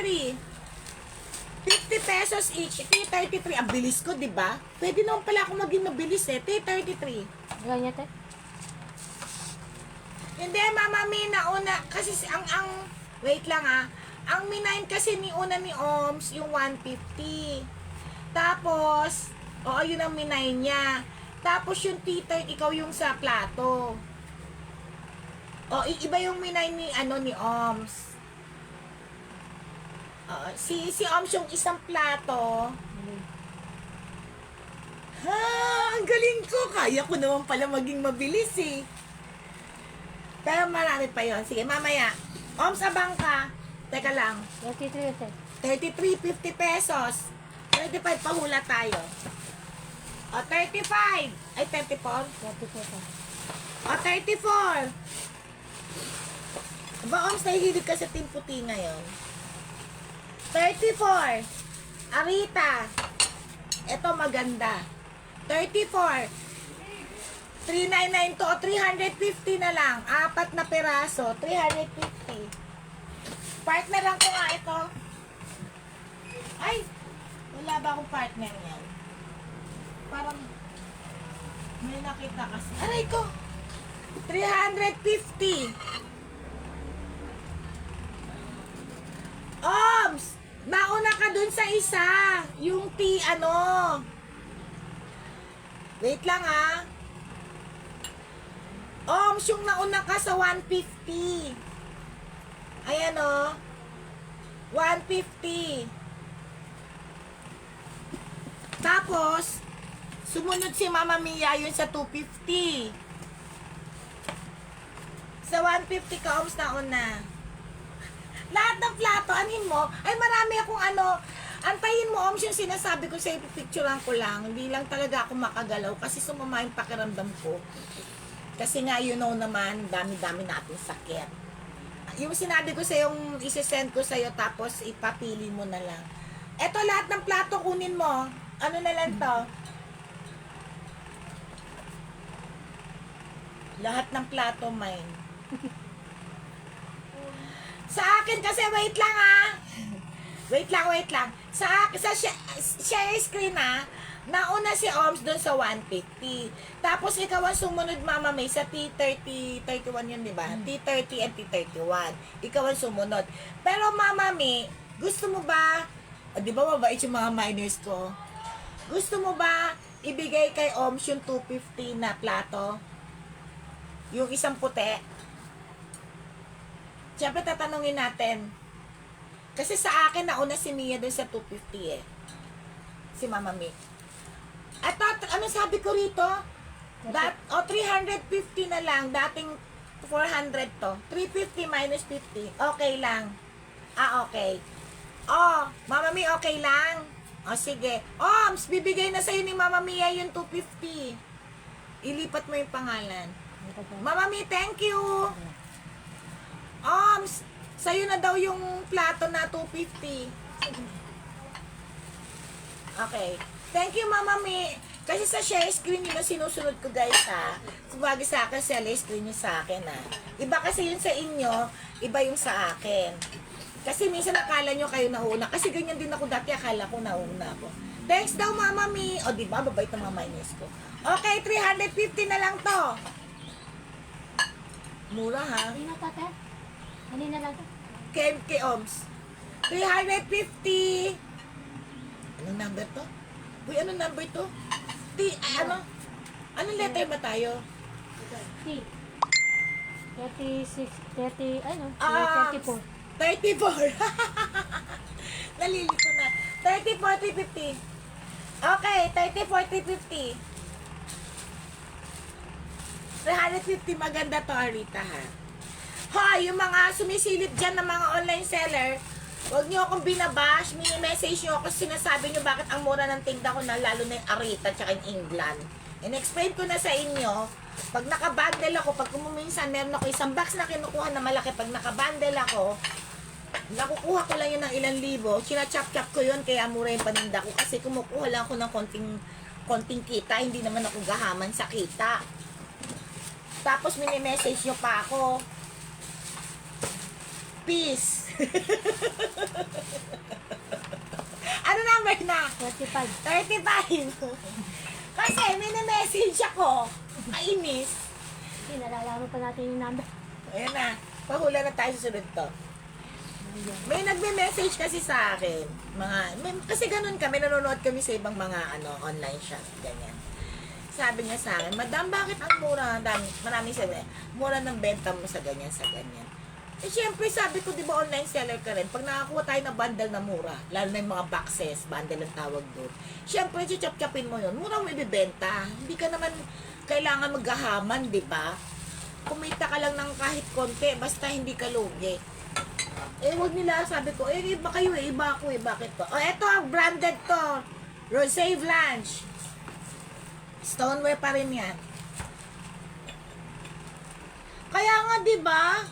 50 pesos each. T33. Ang bilis ko, di ba? Pwede naman pala ako maging mabilis eh. T33. Ganyan, te. Hindi, Mama Mi, nauna. Kasi wait lang ah. Ang minayin kasi ni una ni Oms, yung 150. Tapos, oo, yun ang minayin niya. Tapos yung T30, ikaw yung sa plato. O, iba yung minayin ni, ni Oms. Si Oms yung isang plato. Ha, ang galing ko. Kaya ko naman pala maging mabilis eh. Pero marami pa yon. Sige, mamaya. Oms, abang ka. Teka lang. 33, te. 33, 50 pesos. 35, pahula tayo. O, 35. Ay, 34. 34, te. O, 34. Aba, Oms, nahihilig ka sa Team Puti ngayon. 34. Arita. Ito maganda. 34. 399 to o 350 na lang. Apat na peraso. 350. Partneran ko nga ito. Ay! Wala ba akong partner yan? Parang may nakita kasi. Aray ko! 350. Oms! Nauna ka dun sa isa. Yung Wait lang ah. Oms, yung nauna ka sa 150. Ayan o. 150. Tapos, sumunod si Mama Mia yun sa 250. Sa 150 ka, Oms, nauna. Lahat ng plato, anin mo, ay marami akong antayin mo, Oms, yung sinasabi ko sa'yo, pipicturean ko lang. Hindi lang talaga ako makagalaw kasi sumama yung pakiramdam ko. Kasi nga, you know naman, dami-dami natin sakit. Yung sinabi ko sa'yo, yung isi-send ko sa'yo, tapos ipapili mo na lang. Eto, lahat ng plato, kunin mo. Ano na lang to? Lahat ng plato, mine. Sa akin kasi, wait lang ah. Wait lang. Sa share screen ah, nauna si Oms doon sa 150. Tapos ikaw ang sumunod, Mama May, sa T30, 31 yun, di ba? T30 and T31. Ikaw ang sumunod. Pero Mama May, gusto mo ba, di ba mabait yung mga minors ko? Gusto mo ba ibigay kay Oms yung 250 na plato? Yung isang puti? Siyempre tatanungin natin. Kasi sa akin, nauna si Mia doon sa 250 eh. Si Mama May. At ano sabi ko rito? 350 na lang. Dating 400 to. 350 minus 50. Okay lang. Okay. Mama Mi, okay lang. Sige. Oms, bibigay na sa'yo ni Mama Mia yung 250. Ilipat mo yung pangalan. Mama Mi, thank you. Oms, sa'yo na daw yung plato na 250. Okay. Thank you, Mama Mi. Kasi sa share screen yun ang sinusunod ko, guys, ha. Sabagay sa akin, share screen yun sa akin, ha. Iba kasi yun sa inyo, iba yung sa akin. Kasi minsan akala nyo kayo nauna. Kasi ganyan din ako dati, akala ko nauna ako. Thanks daw, Mama Mi. O, diba? Babait ng mga minus ko. Okay, 350 na lang to. Mura, ha? Ano na, tate? Ano na lang, te? Kay Oms. 350. Anong number to? Uy, anong number to? Anong letter ba tayo? T. 36, 30, 34. 34. Nalilito na. 34, 350. Okay, 34, 350. 350 maganda to, Arita, ha? Hoy, yung mga sumisilip dyan ng mga online seller, huwag nyo akong binabash, mini-message nyo ako, sinasabi nyo bakit ang mura ng tinda ko na, lalo na yung Arita tsaka yung England. In-explain ko na sa inyo, pag nakabundle ako, pag kuminsan meron ako isang box na kinukuha na malaki, pag nakabundle ako, nakukuha ko lang yun ng ilang libo, sinachap-chap ko yun, kaya mura yung paninda ko, kasi kumukuha lang ako ng konting kita, hindi naman ako gahaman sa kita. Tapos mini-message nyo pa ako, peace. Ano number na? 45. 35. Kasi mini-message ako. Kainis. Hindi, nalalaman pa natin yung number. Ayan na. Pahula na tayo sa sunod to. May nagme-message kasi sa akin. Kasi ganun kami. Nanonood kami sa ibang mga online shop. Ganyan. Sabi niya sa akin, Madam, bakit ang mura? Maraming sabi, mura ng benta mo sa ganyan, sa ganyan. Eh, syempre, sabi ko, di ba online seller ka rin? Pag nakakuha tayo ng bundle na mura, lalo na yung mga boxes, bundle ang tawag doon. Syempre, chop-chopin mo yun. Mura mo ibibenta. Hindi ka naman kailangan maghahaman, di ba? Kumita ka lang ng kahit konti, basta hindi ka lugi. Eh, wag nila, sabi ko, eh, iba kayo eh, iba ako eh, bakit to? Oh, eto, branded to. Rosé Blanche. Stoneware pa rin yan. Kaya nga, di ba?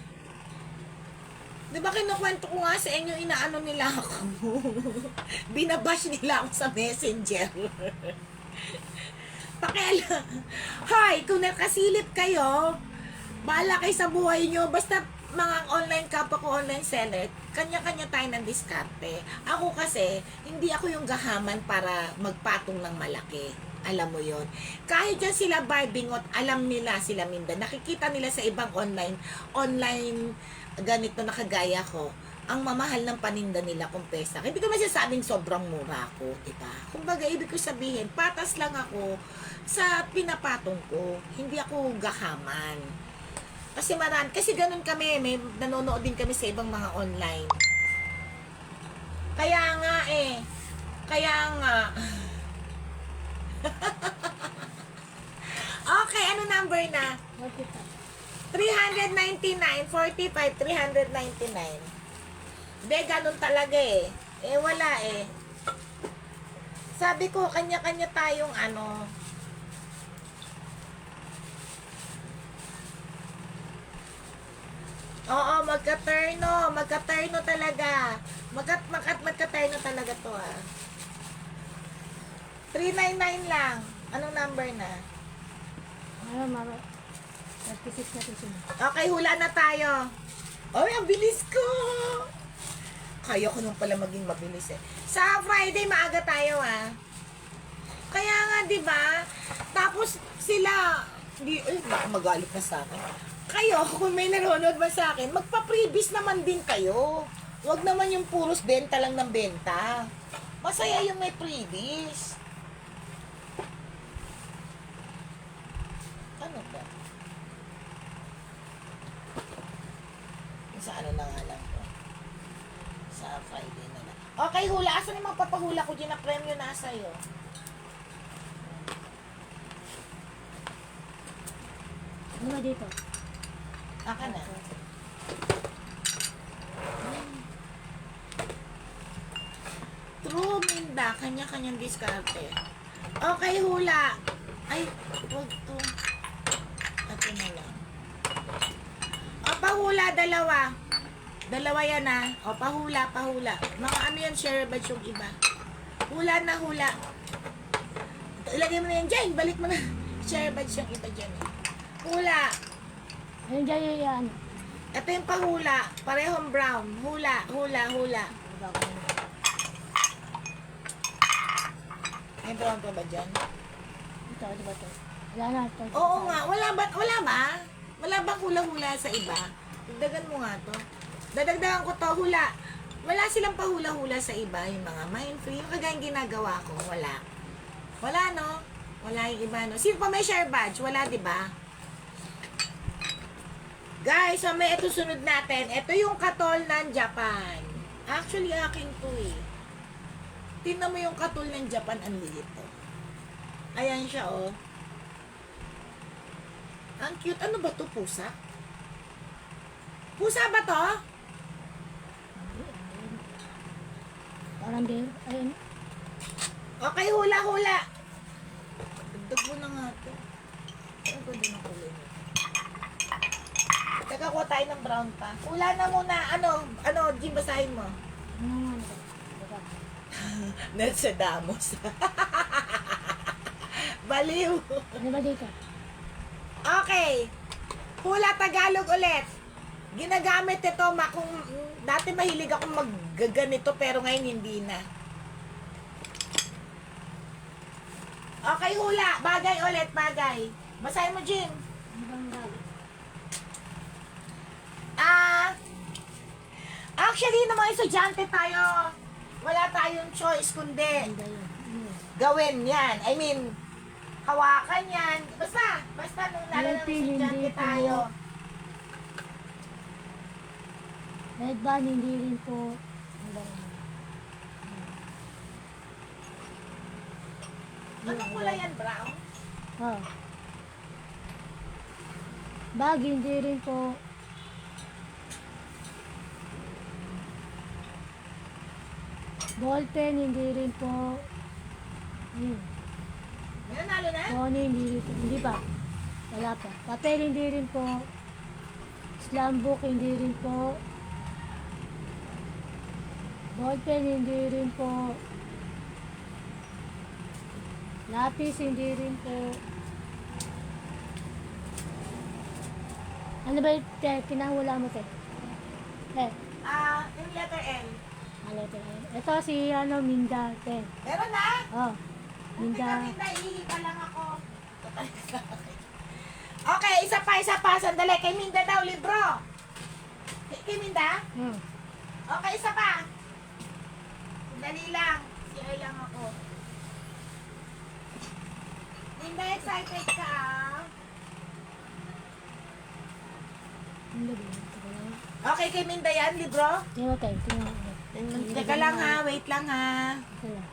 Di ba kinukwento ko nga sa inyo, inaano nila ako. Binabash nila ako sa messenger. Pakialam. Hoy, kung nakasilip kayo, bahala kayo sa buhay nyo. Basta mga online kapwa ko, online seller, kanya-kanya tayo ng diskarte. Ako kasi, hindi ako yung gahaman para magpatong ng malaki. Alam mo yon. Kahit yan sila Barbingot, alam nila sila Minda. Nakikita nila sa ibang online ganito na kagaya ko, ang mamahal ng paninda nila kung pesa. Hindi ko masasabing sobrang mura ako, diba? Kumbaga, ibig ko sabihin, patas lang ako sa pinapatong ko. Hindi ako gahaman. Kasi ganun kami, may nanonood din kami sa ibang mga online. Kaya nga. Okay, ano number na? 45. 399, 45, 399. Hindi, ganun talaga eh. Eh, wala eh. Sabi ko, kanya-kanya tayong Oo, magka-terno talaga. Magka-terno talaga to ah. 399 lang. Anong number na? Ano, mama? 36 na ito. Okay, hula na tayo. Ay, ang bilis ko! Kaya ko nung pala maging mabilis eh. Sa Friday, maaga tayo ah. Kaya nga, di ba? Tapos sila, baka magalit na sa akin. Kayo, kung may nanonood ba sa akin, magpa-freebies naman din kayo. Huwag naman yung puros benta lang ng benta. Masaya yung may freebies. Ano ba? Sa ano na nga lang to. Sa Friday na lang. Okay, hula. Asan yung magpapahula ko dyan na premyo na sa'yo? Ano ba dito? Aka na. True, Minda. Kanya-kanyang diskarte. Okay, hula. Ay, wag to. Ito na lang. O, pahula, dalawa. Dalawa yan ah. O, pahula. Mga ano yan, share badge yung iba. Hula na, hula. Ilagay mo na yan dyan. Balik mo na. Share badge yung iba dyan eh. Hula. Ayun dyan yan. Ito yung pahula. Parehong brown. Hula. May brown pa ba dyan? Ito, di ba ito? Wala na ito. Oo nga. Wala ba? Wala bang hula-hula sa iba? Dagdagan mo nga to. Dadagdagan ko to, hula. Wala silang pahula-hula sa iba, yung mga mind-free. Yung kagaya ginagawa ko, wala. Wala, no? Wala yung iba, no? Sino pa may share badge? Wala, di ba? Guys, so may ito sunod natin. Ito yung katol ng Japan. Actually, aking to eh. Tingnan mo yung katol ng Japan, ang liit to. Ayan siya, oh. Ang cute. Ano ba to? Pusa? Pusa ba to? Parang bear. Ayun. Okay, hula-hula. Dagdag mo na nga ito. Ang ganda ng kulay nito. Teka, kuha tayo ng brown pa. Hula na muna. Ano, Jim, basahin mo. Ano nga ito? Diba? Nostradamus. Baliw. Ano ba dito? Okay. Hula Tagalog ulit. Ginagamit ito, kung dati mahilig akong maggaganito pero ngayon hindi na. Okay, hula. Bagay ulit, bagay. Basahin mo, Jim. Ano bang bagay? Actually, ng mga estudyante tayo, wala tayong choice kundi Ganda yun. Ano? gawin yan. I mean, hawakan yan. Basta nung lalo ng Hindi estudyante po. tayo. Red band, hindi rin po. Ano ba yun? Anong kulay yan, brown? Oh. Bag, hindi rin po. Ballpen, hindi rin po. May nanalo na? Pony, hindi rin po. Hindi pa. Wala pa. Papel, hindi rin po. Slam book, hindi rin po. Ballpen, hindi rin po. Lapis, hindi rin po. Ano ba yung kinahula mo, te? Yung letter L. Ano ito? Ito si Minda, te. Meron na? Oh, Minda. Minda, ihiga lang ako. Okay, isa pa. Sandali. Kay Minda daw, libro. Kay Minda? Okay, isa pa. Sandali lang. Si lang ako. Minda, excited ka? Minda ba yun? Teka lang. Okay, kay Minda yan, libro? Tingnan mo, te. Tingnan mo. Teka lang ha, wait lang ha. Teka lang.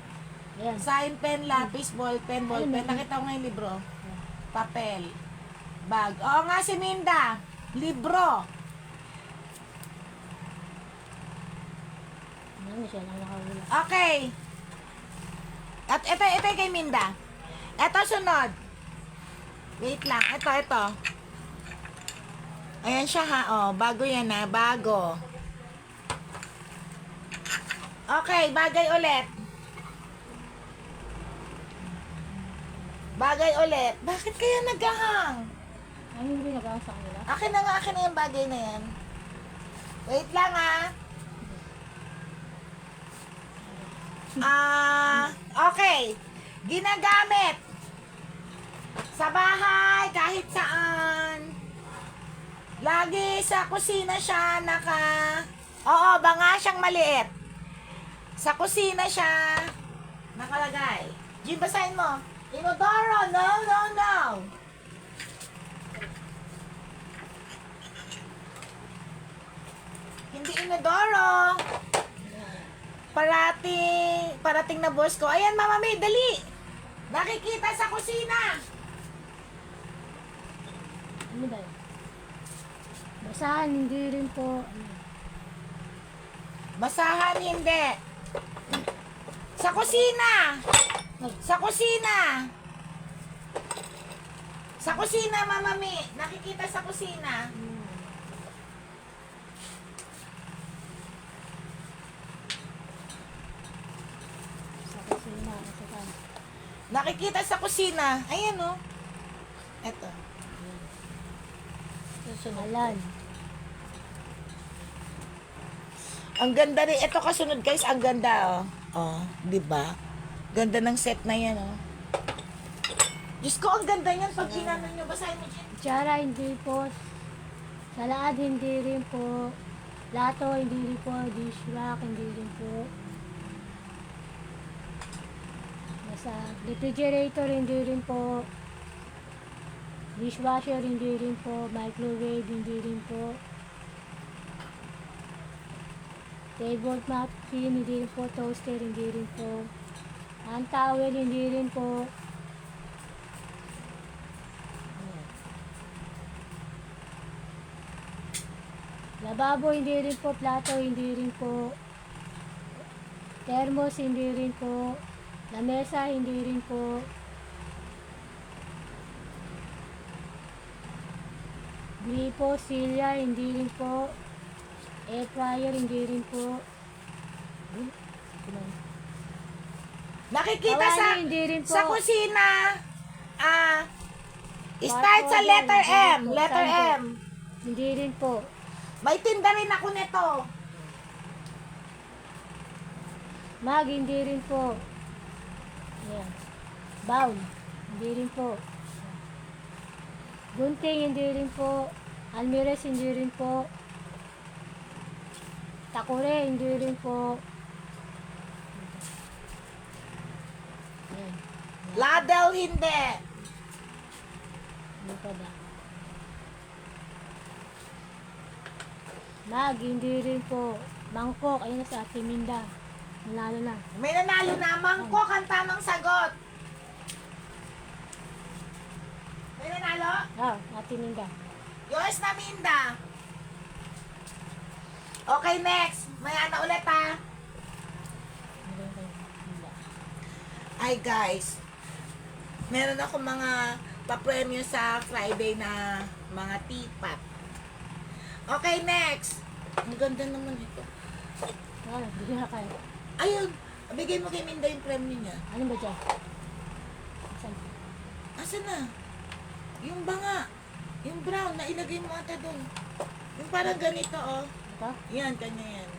Ayan. Sign pen, lapis, ballpen. Ano, Nakita ko nga yung libro. Papel. Bag. Oo nga si Minda. Libro. Ano siya lang nakahula. Okay. At ito kay Minda. Ito sunod. Wait lang. Ito. Ayan siya ha. Oh, bago yan ha. Bago. Okay, bagay ulit. Bagay ulit. Bakit kaya naghahang? Ano yung ginagawa sa kanila? Akin na yung bagay na yan. Wait lang okay. Ginagamit sa bahay, kahit saan. Lagi sa kusina siya Oo, banga siyang maliit. Sa kusina siya nakalagay. Jim, basahin mo. Inodoro, no. Hindi inodoro. Parating na boss ko. Ayan, Mama May, dali. Nakikita sa kusina. Ano ba yun? Basahan, hindi rin po. Basahan, hindi. Sa kusina. Sa kusina. Sa kusina, Mama May. Nakikita sa kusina. Sa kusina. Sa kan. Nakikita sa kusina. Ayan, oh. Eto. Alan. Ang ganda rin. Ito kasunod, guys. Ang ganda, oh. Oh, di ba? Ganda ng set na yan, oh. Diyos ko, ang ganda niyan. Pag ginano nyo, basahin mo dyan. Kutsara, hindi po. Salad, hindi rin po. Plato, hindi rin po. Dishrack, hindi rin po. Nasa refrigerator, hindi rin po. Dishwasher, hindi rin po. Microwave, hindi rin po. Table napkin, hindi rin po. Toaster, hindi rin po. Hand towel, hindi rin po. Lababo, hindi rin po. Plato, hindi rin po. Thermos, hindi rin po. Lamesa, hindi rin po. Gripo, silya, hindi rin po. Air fryer, hindi rin po. Nakikita Kawali, sa hindi rin po. sa kusina. Start sa letter M. Letter M. Hindi rin po. May tinda rin ako nito. Mag, hindi rin po. Ayan. Bowl, hindi rin po. Gunting, hindi rin po. Almires, hindi rin po. Takure, hindi rin po. Ayan. Ladle, hindi. Ano pa ba? Mag, hindi rin po. Mangkok, ayun na sa Ate Minda. Nanalo na. May nanalo na. Mangkok ang tamang sagot. May nanalo? Ah, Ate Minda. Yours na, Minda. Okay, next. May ano ulit, ha? Meron kayo, Minda. Ay, guys. Meron ako mga pa-premyo sa Friday na mga teapot. Okay, next. Ang ganda naman ito. Ah, bigyan na kayo. Ayun. Bigay mo kay Minda yung premyo niya. Ano ba dyan? Asan? Asa na? Yung banga. Yung brown na ilagay mo ata doon. Yung parang ganito, oh. Ito? Yan, kanya yan.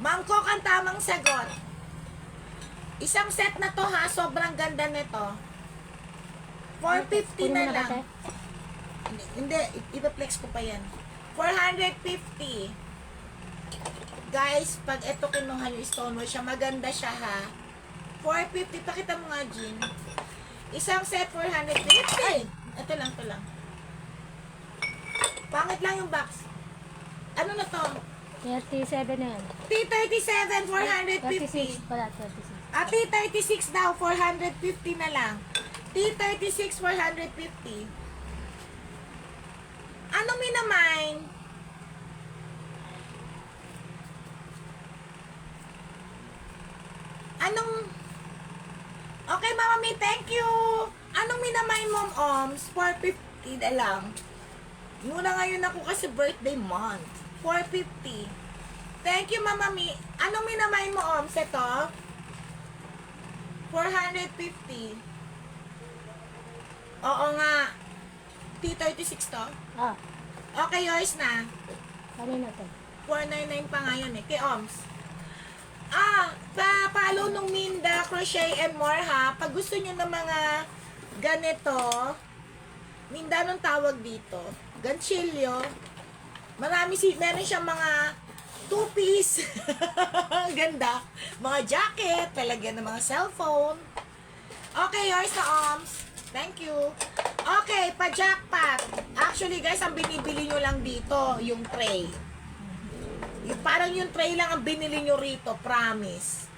Mangkok ang tamang sagot. Isang set na to ha, sobrang ganda nito. 450 Kunin mo na ba, lang. te? Hindi, ipaplex ko pa yan. 450. Guys, pag ito kinuha yung stonewall siya, maganda siya ha. 450, pakita mo nga, Jean. Isang set, 450. Ito lang, ito lang. Pangit lang yung box. Ano na to? 37 na yan. T37, 450. 36 pala, 36. Ah, T36 daw, 450 na lang. T36, 450. Anong minamine? Anong... Okay, Mama May, thank you. Anong minamine mo, Oms? 450 na lang. Muna ngayon ako kasi birthday month. 450. Thank you, Mama Mi. Anong minamine mo, Oms? Ito? 450. Oo nga. T36 to? Ah, Okay, yours na. kanina to. 499 pa ngayon eh. Kay Oms. Follow nung Minda, Crochet and More ha. Pag gusto nyo ng mga ganito, Minda nung tawag dito. Ganchillo. Meron siyang mga two-piece. Ang ganda. Mga jacket, talagyan ng mga cellphone. Okay, yours na, Oms. Thank you. Okay, pa-jackpot. Actually, guys, ang binibili nyo lang dito, yung tray. Parang yung tray lang ang binili nyo rito, promise.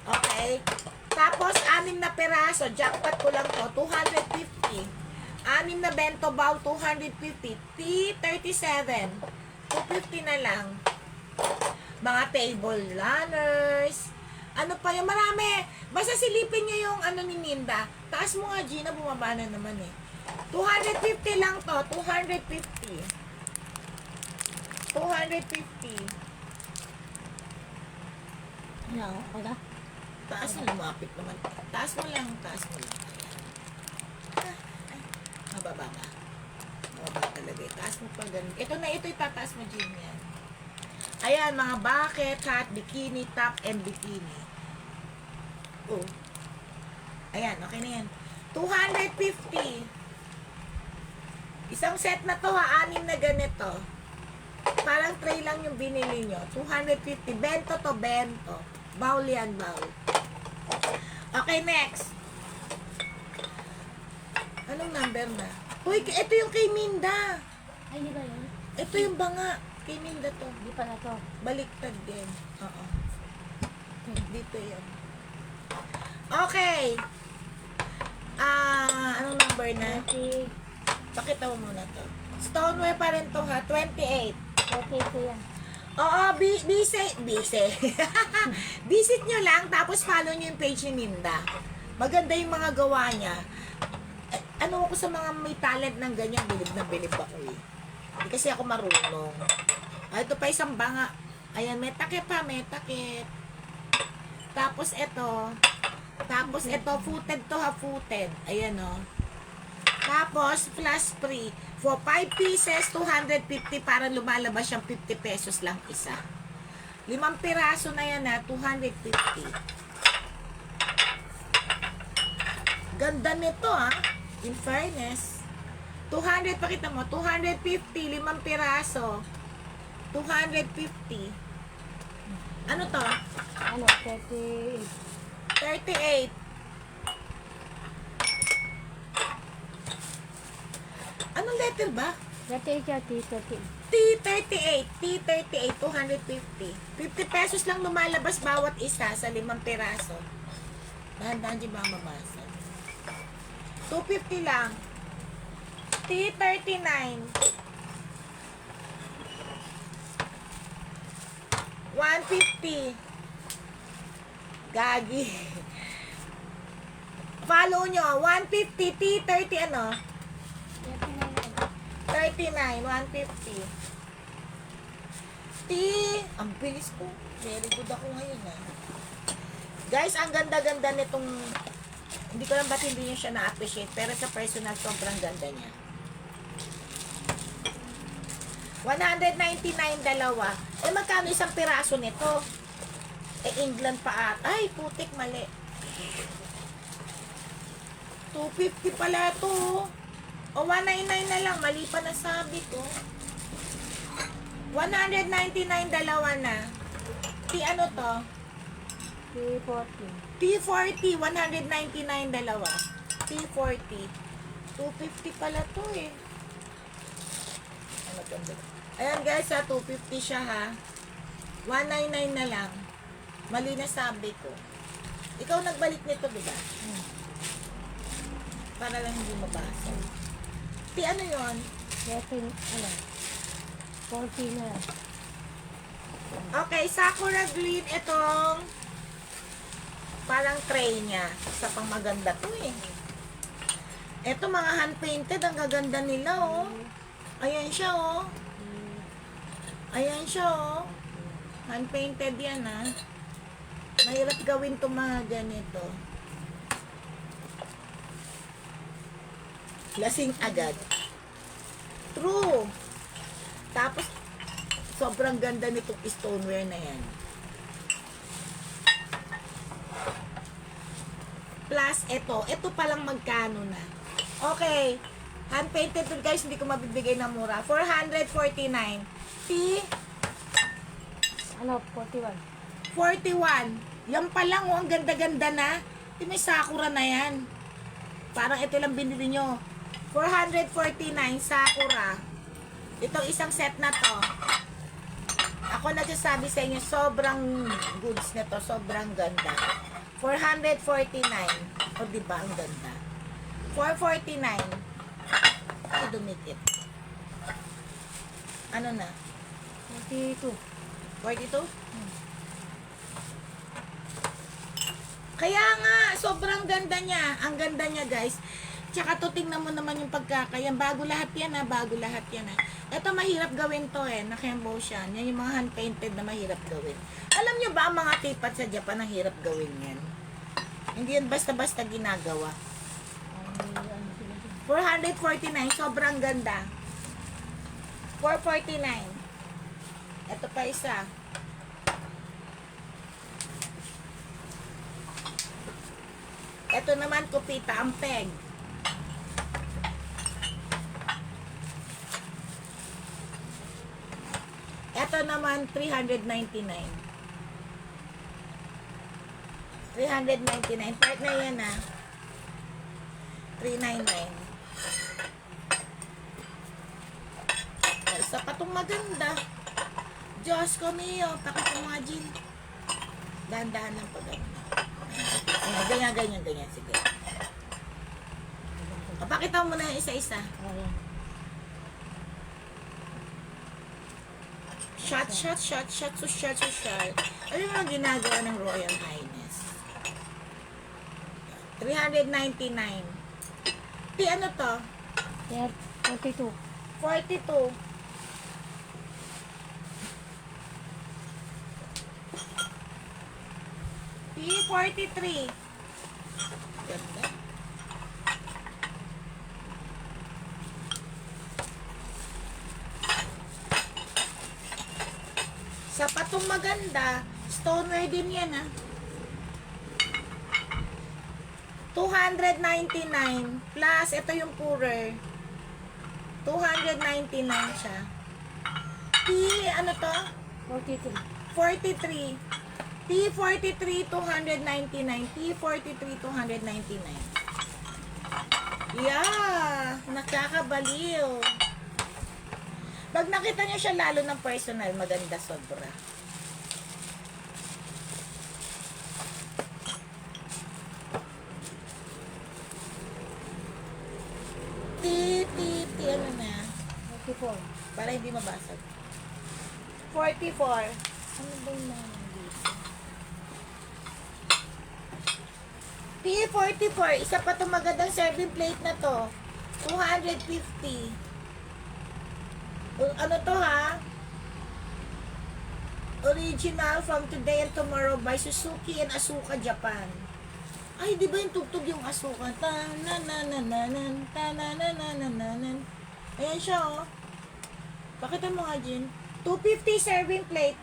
Okay? Tapos, 6 na peraso, jackpot ko lang to, 250. 6 na bento bowl, 250. T37, 250 na lang. Mga table runners. Ano pa yung marami. Basta silipin nyo yung ano ni Minda. Taas mo nga, Gina, bumaba na naman eh. 250 lang to, 250. 250. Ano, wala? Taas na, lumapit naman. Taas mo lang, taas mo lang. Mababa ka. Mababa talaga. Taas mo pa ganun. Ito na, ito itataas mo, Jean, yan. Ayan, mga bucket, hat, bikini, top, and bikini. Oh. Ayan, okay na yan. 250. Isang set na to ha, 6 na ganito. Parang tray lang yung binili nyo. 250. Bento to, bento. Bowl yan, bowl. Okay, next. Anong number na? Uy, ito yung kay Minda. Ay, di ba yun? Ito yung banga. Kay Minda to. Di pala to. Baliktad din. Oo. Dito yan. Okay. Anong number stoneware na. 30. Pakita mo muna to. Stoneware pa rin to ha, 28. Okay po yan. Oo, visit nyo lang, tapos follow nyo yung page ni Minda. Maganda yung mga gawa niya. Ano ako sa mga may talent ng ganyan, bilib na bilib ako eh. Hindi kasi ako marunong. Ito pa isang banga. Ayan, may takip pa, may takip. Tapos ito, footed to ha, footed. Ayan o. Tapos, flash free. For 5 pieces, 250 para lumalabas yung 50 pesos lang isa. 5 piraso na yan ha, 250. Ganda nito ha, in fairness. 200, pakita mo, 250, 5 piraso. 250. Ano to? Ano, 38. 38. Anong letter ba? 38 siya, 38. T38. T38, 250. 50 pesos lang lumalabas bawat isa sa 5 piraso. Dahan-dahan di mamamasa. 250 lang. T39. 150. Gagi. Follow nyo. 150. T30 ano? 39, 150. Ang bilis ko. Very good ako ngayon ha. Guys, ang ganda-ganda nitong, hindi ko lang ba't hindi nyo siya na-appreciate, pero sa personal, sobrang ganda niya. 199 dalawa. Eh, magkano isang piraso nito? Eh, England pa at. Ay, putik, mali. 250 pala to. O, 199 na lang. Mali pa nasabi ko. 199 dalawa na. Ano to? 340. T40, 199 dalawa. T40. 250 pala to eh. Ano ganda. Ayan guys ha, 250 siya ha. 199 na lang. Mali na sabi ko. Ikaw nagbalik nito, diba? Para lang hindi mabasa. Ano yun? 13, ano? 40 na. Okay, Sakura Green, itong parang tray niya. Isa pang maganda to eh. Ito mga hand-painted, ang gaganda nila oh. Ayan siya oh. Ayan siya oh. Hand-painted yan ah. Mahirap gawin itong mga ganito. Lasing agad. True. Tapos, sobrang ganda nitong stoneware na yan. Plus, ito palang magkano na. Okay. Hand-painted to guys, hindi ko mabibigay na mura. 449. T, Ano, 41. 41. Yan pa lang, oh, ang ganda-ganda na. May Sakura na yan. Parang ito lang binili nyo. 449 Sakura. Itong isang set na to. Ako nagsasabi sa inyo, sobrang goods na to. Sobrang ganda. 449. O diba, ang ganda. 449. I dumikit. Ano na? 42. 42? Kaya nga, sobrang ganda niya. Ang ganda niya, guys. Tsaka to, tingnan mo naman yung pagkakayan. Bago lahat yan, ha. Bago lahat yan, ha. Ito, mahirap gawin to, eh. Naka-emotion. Yan yung mga hand-painted na mahirap gawin. Alam nyo ba, ang mga tipat sa Japan, ang hirap gawin yan? Hindi yan basta-basta ginagawa. 449. Sobrang ganda. 449. Ito pa isa. Ito naman, Kupita Ampeg. Ito naman, 399. 399. Part na yan, ha. 399. Isa pa itong maganda. Diyos ko mio, pakit-imagine. Dahan-dahan lang pag ganyan, ganyan. Sige. O, pakita mo na yung isa-isa. Ayan. Shot, shot, shot, shot, so shot, so shot. Ano yung mga ginagawa ng Royal Highness? 399. Ano to? 42. 42. P43. Ganda. Sa patong maganda, stoneware din yan ha. 299 plus ito yung poorer. 299 siya. T ano to? 43. 43. T43 299. T43 299. Yeah, nakakabaliw. Pag nakita niyo siya lalo ng personal, maganda sobra. Ano na? 44. Para hindi mabasag. 44. Ano ba yung mga dito? P44. Isa pa itong magandang serving plate na to. 250. Ano to ha? Original from today and tomorrow by Suzuki and Asuka Japan. Ay, di ba yung tugtog yung Asuka? Ta-na-na-na-na-nan, ta-na-na-na-na-nan. Ayan siya, oh. Pakita mo nga, Jin. 250 serving plate.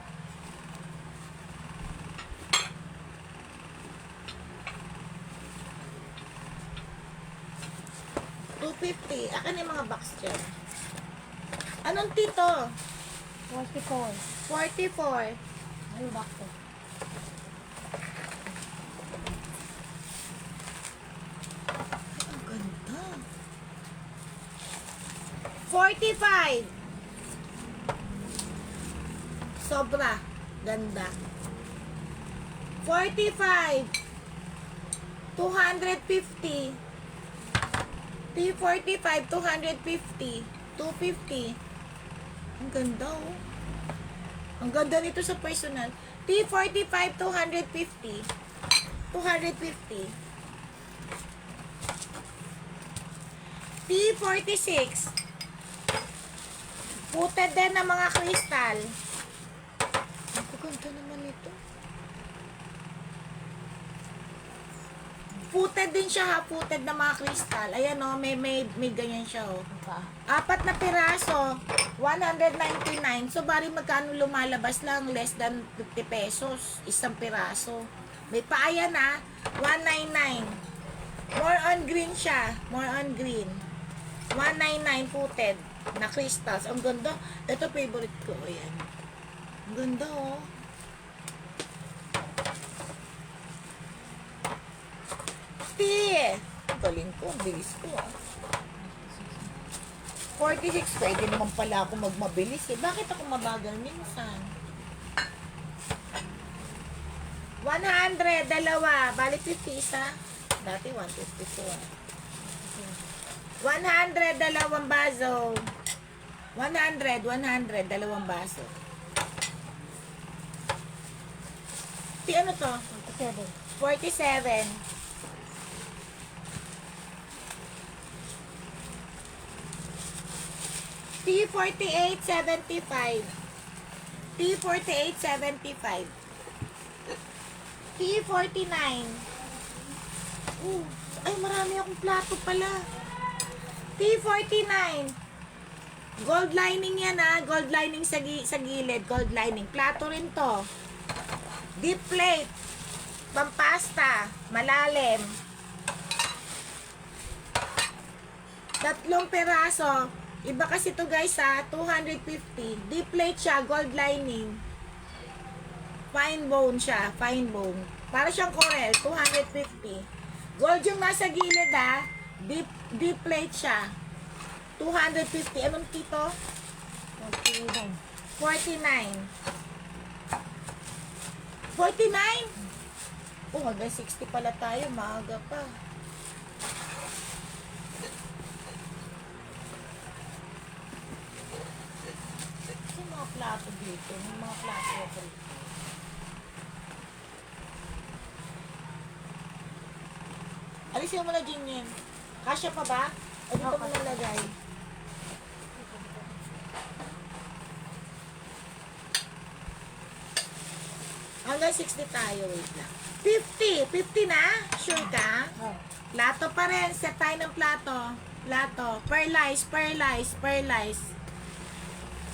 $250. Akin yung mga box dyan. Anong tito? 44. 44. Ano ba ito? Ang ganda. 45. Sobra. Ganda. 45. 250. T45, 250. 250. Ang ganda, oh. Ang ganda nito sa personal. T45, 250. 250. T46. Puted din ng mga kristal. Ang ganda naman ito. Puted din siya ha, puted na mga kristal. Ayan o, may ganyan siya o. Apat na piraso, 199. So, bari magkano lumalabas lang? Less than 50 pesos. Isang piraso. May pa, ayan ha, 199. More on green siya. More on green. 199 puted na crystals. Ang ganda. Ito favorite ko. Ayan. Ang ganda oh. Galing ko, ang bilis ko ah. 46, pwede naman pala ako magmabilis eh. Bakit ako mabagal minsan? 100, dalawa. Bali 50 isa. Dati 150 ah. 100, dalawang baso. 100, dalawang baso. Ano to? 47. 47. T48.75. T48.75. T49. Ay, marami akong plato pala. T49. Gold lining yan ha. Gold lining sa gilid. Gold lining. Plato rin to. Deep plate. Pampasta. Malalim. 3 peraso. Iba kasi to guys ha, 250. Deep plate siya, gold lining. Fine bone siya, fine bone. Para siyang coral, 250. Gold yung nasa gilid ha. Deep plate siya. 250. Anong tito? 49. 49. 49? Oh, hanggang 60 pala tayo. Maaga pa. dito. May mga plato ako rito. Alisin mo na din yan. Kasya pa ba? O dito mo nalagay? Hanggang 60 tayo. Wait lang. 50! 50 na? Sure ka? Oh. Plato pa rin. Set tayo ng plato. Plato. Perlice, perlice, perlice.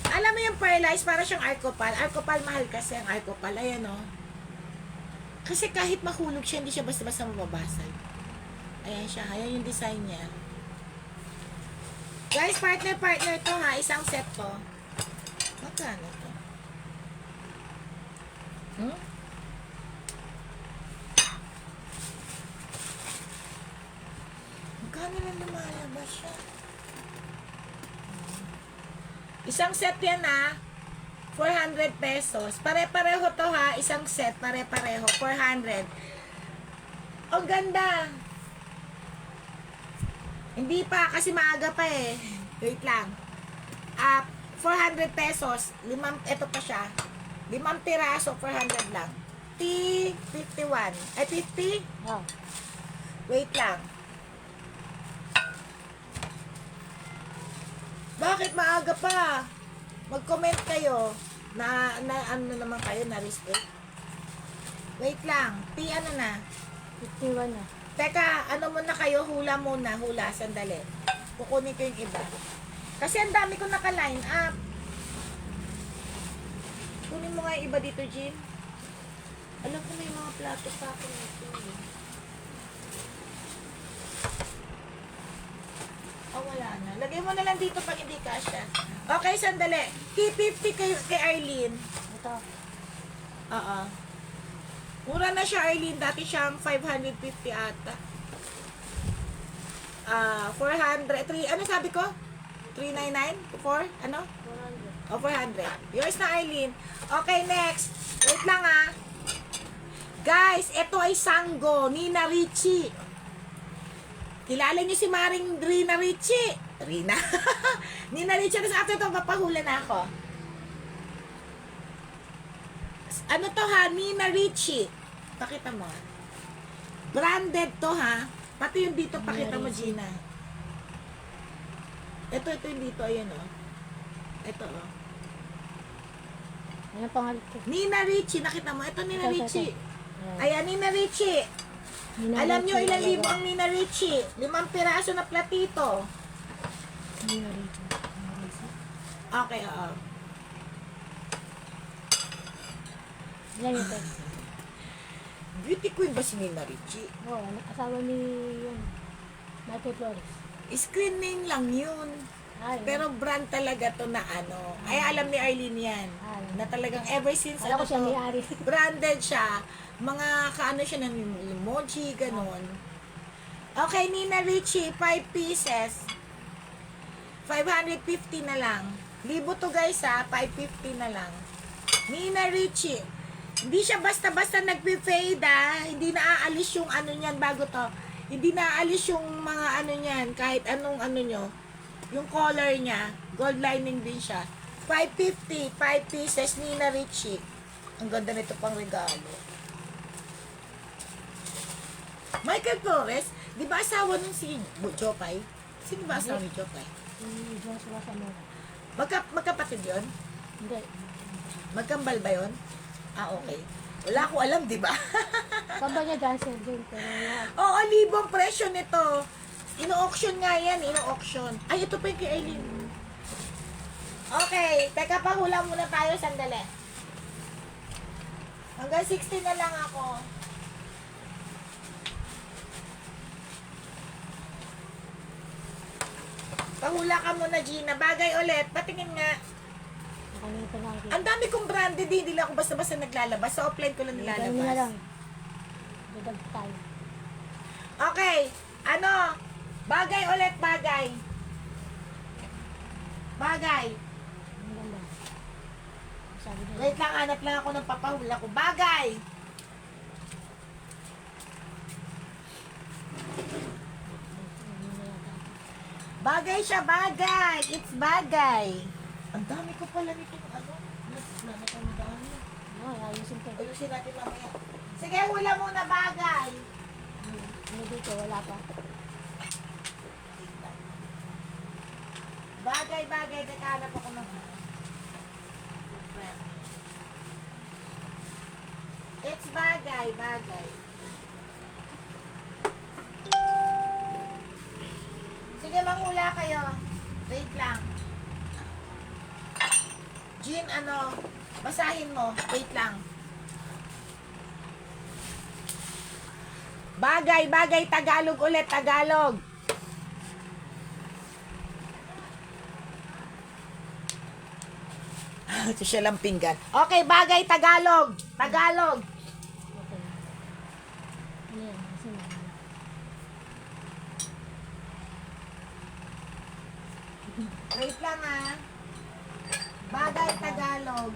Alam mo yung perlice, para siyang arcopal. Arcopal, mahal kasi ang arcopal. Ayan o. Kasi kahit mahulog siya, hindi siya basta-basta mababasag. Ayan siya. Ayan yung design niya. Guys, partner to ha. Isang set to. Magkano to? Hmm? Magkano na lumalabas siya? Isang set yan ha. 400 pesos. Pare-pareho to ha. Isang set. Pare-pareho. 400. Ang ganda. Hindi pa. Kasi maaga pa eh. Wait lang. 400 pesos. Ito pa siya. 5 piraso. 400 lang. T51. Ay, 50? Oh. Wait lang. Bakit maaga pa? Mag-comment kayo na ano naman kayo na respect. Wait lang. Ano na? 51 na. Teka, ano muna kayo? Hula muna. Hula, sandali. Kukunin ko yung iba. Kasi ang dami ko naka-line up. Kunin mo nga yung iba dito, Jean. Alam ko may mga plato pa ako nito. Oh, wala na. Lagay mo na lang dito pag hindi kasya. Okay, sandali. T50 kay Arlene. Ito. Oo. Mura na siya, Arlene. Dati siyang 550 ata. 400. Ano sabi ko? 399? 4? Ano? 400. O, 400. Yours na, Arlene. Okay, next. Wait lang Guys, ito ay Sango. Nina Ricci. Kilala niyo si Maring Rina Ricci? Rina? Nina Ricci. Tapos after ito, papahula na ako. Ano to ha? Nina Ricci. Pakita mo. Branded to ha. Pati yung dito, pakita mo, Gina. Ito yung dito. Ayan o. Ito o. Ano pangalit ko? Nina Ricci. Nakita mo? Ito Nina Ito. Ricci. Ayan. Ayan, Nina Ricci. Alam nyo ilang libo ang Nina Ricci? 5 piraso na platito. Okay, oo. Ilan ito? Beauty queen ba si Nina Ricci? Oo, asawa ni yung Michael Flores. Screen name lang yun. Ay, Pero brand talaga to na ano. Ay, alam ni Arlene yan. Ay. Na talagang ever since Alam ko siya to, may-ari. branded siya. Mga kaano siya ng emoji, ganon. Okay, Nina Ricci, 5 pieces. 550 na lang. Libo to guys 550 na lang. Nina Ricci. Hindi siya basta-basta nagpe-fade Hindi naaalis yung ano niyan bago to. Hindi naaalis yung mga ano niyan, kahit anong ano nyo. Yung color niya, gold lining din siya. 550, 5 pieces, Nina Ricci. Ang ganda nito pang regalo. Michael Flores, di ba asawa nung si Jopay? Sino ba asawa ni Jopay? Si Joshua Zamora. Magkapatid yun? Hindi. Magkambal ba yun? Okay. Wala ko alam, di ba? Kamba niya dancer din. Pero Oo, libong presyo nito. Ino-auction nga yan, ino-auction. Ay, ito pa yung kay Aileen. Okay, teka, pahula muna tayo, sandali. Hanggang 60 na lang ako. Pahula ka muna, Gina. Bagay ulit. Patingin nga. nakalimutan lang ako. Ang dami kong branded, hindi lang ako basta-basta naglalabas. Sa offline ko lang Ganun na nilalabas. lang. Dadag tayo. Okay. Ano? Bagay ulit, bagay. Bagay. Ang ganda. Sabi niya. Wait lang, hanap lang ako ng papahula ko. Bagay! Bagay siya, bagay! It's bagay! Ang dami ko pala nitong ano. Ay, ayusin ko. Ayusin natin mamaya. Sige, hula muna bagay. Ano dito, wala pa. Bagay, naghanap ako ng It's bagay. Sige, manghula kayo. Wait lang. Jean, basahin mo. Wait lang. Bagay, Tagalog ulit, Tagalog. Ito siya lang pinggan. Okay, bagay, Tagalog. Tagalog. Okay. Ano yan? Asan na? Wait lang Bagay, Tagalog.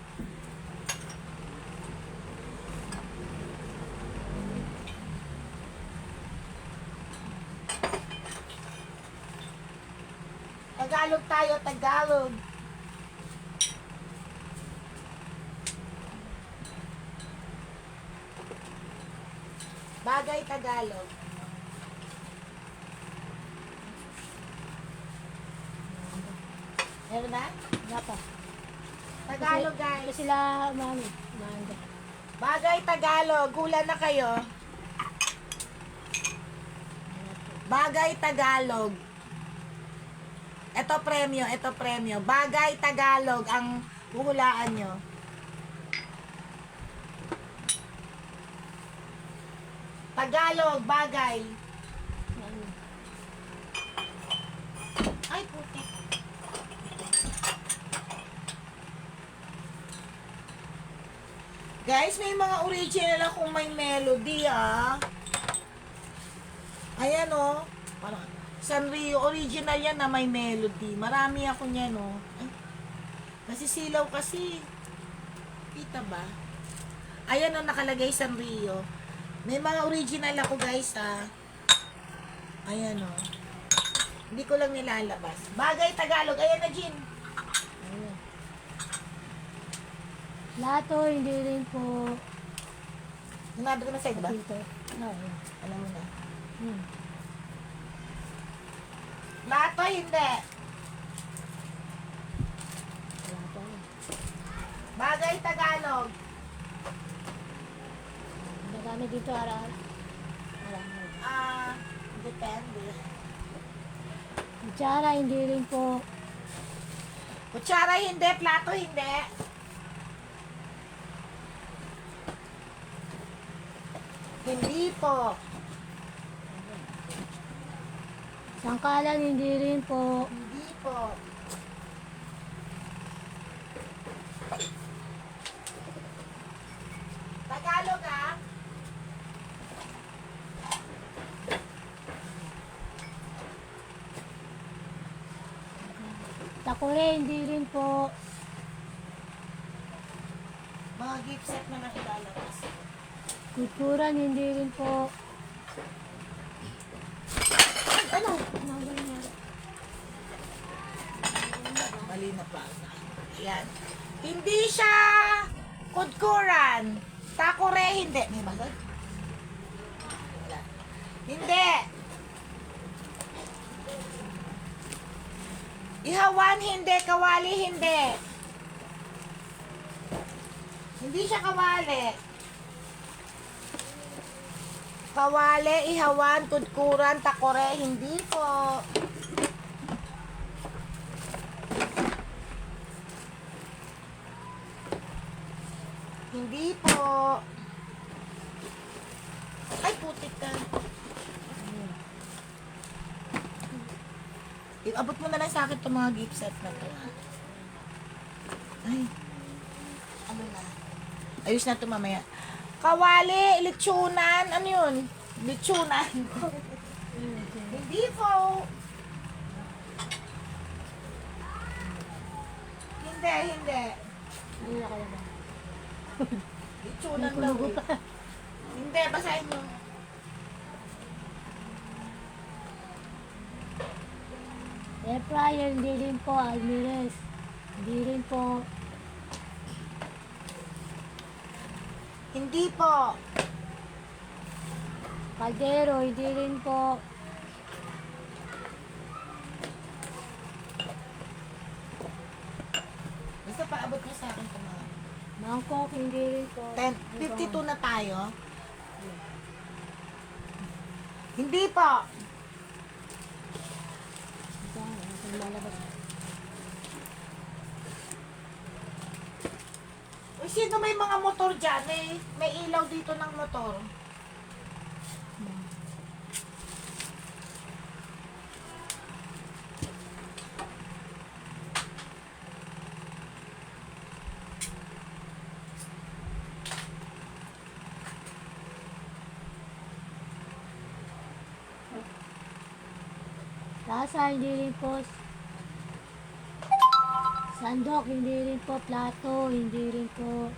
Tagalog tayo, Tagalog. Bagay, Tagalog. Meron na? Wala pa. Tagalog, Ito guys. sila, mami. Maanda. Bagay, Tagalog. Hula na kayo. Bagay, Tagalog. Ito premyo. Bagay, Tagalog ang huhulaan nyo. Tagalog, bagay. Ano? Ay, puti. Guys, may mga original akong may melody, Ayan, Parang, Sanrio, original yan na may melody. Marami ako niyan, Ay, nasisilaw kasi. Kita ba? Ayan, nakalagay Sanrio. May mga original ako, guys, Ayan, Hindi ko lang nilalabas. Bagay, Tagalog. Ayan na, Jean. Ayan. Lato, hindi rin po. Sinabi ko na sa'yo, ba? Dito. Ayan. Alam mo na. Hmm. Lato, hindi. Lato. Bagay, Tagalog. Marami dito, aral. Marami. Depende. Kutsara, hindi rin po. Kutsara, hindi. Plato, hindi. Hindi po. Sangkalan, hindi rin po. Hindi po. Tagalog, Takure, hindi rin po. Mga gift set na lang ilalabas. Kulturan, hindi rin po. Ano? Mali na pa. Yan. Hindi siya kudkuran. Takure, hindi. May basag? Wala. Hindi. Ihawan, hindi. Kawali, hindi. Hindi siya kawali. Kawali, ihawan, kudkuran, takore, hindi po. Hindi po. Ay, putik ka. Abot mo na lang sa akin itong mga gift set na to. Ay. Ano na? Ayos na ito mamaya. Kawali, lechonan. Ano yun? Lechonan. Hindi po. Hindi. Ano na kaya ba? Lechonan daw eh. Hindi, basahin mo. Air fryer, hindi rin po. Almirez, hindi rin po. Hindi po. Kaldero, hindi rin po. Basta paabot niya sa akin ito mga. Mangkok, hindi rin po. 52 na tayo. Hindi po. Ito, lalabas. Uy, sino may mga motor dyan? May ilaw dito ng motor. Tasa, hindi rin po. Sandok, hindi rin po. Plato, hindi rin po.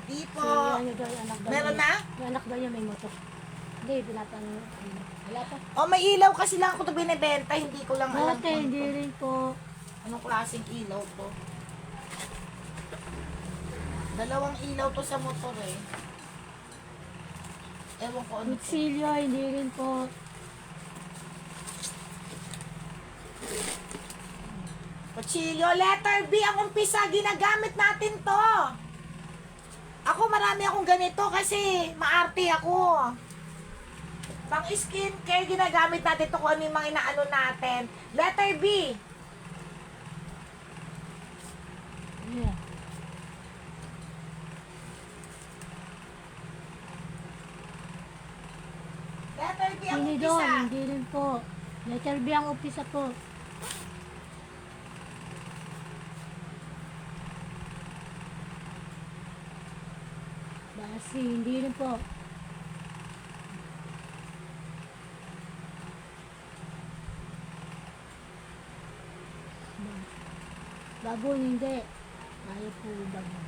Hindi po. Ano daw, yung anak daw Meron niya. na? Yung anak daw niya may motor. Hindi, pinapang... Wala pa. O, may ilaw kasi lang ako ito binibenta. Hindi ko lang alam Bote, kung hindi rin po. anong klaseng ilaw to. Dalawang ilaw to sa motor eh. Ewan ko ano to. Kutsilyo, hindi rin po. Kutsilyo, letter B ang umpisa. Ginagamit natin to. Ako marami akong ganito kasi maarte ako. Pang skincare, ginagamit natin to kung ano yung mga inaano natin. Letter B. Yeah. Letter B ang Tinidor, umpisa. hindi rin po. Letter B ang umpisa po. Basi, hindi rin po. Babon, hindi. Ayaw po babon.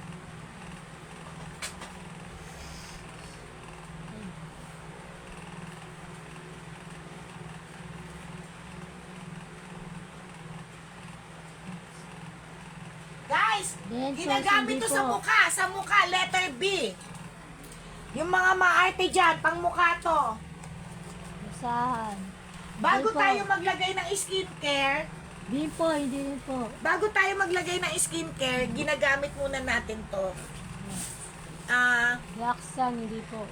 Guys, Then, ginagamit to hindi sa po. mukha. Sa mukha, letter B. Yung mga maarte dyan, pang mukha to. Saan? Bago Hindi po. tayo maglagay ng skincare, Hindi po, hindi rin po. bago tayo maglagay ng skincare, ginagamit muna natin to. Ah, Yaksan, hindi po.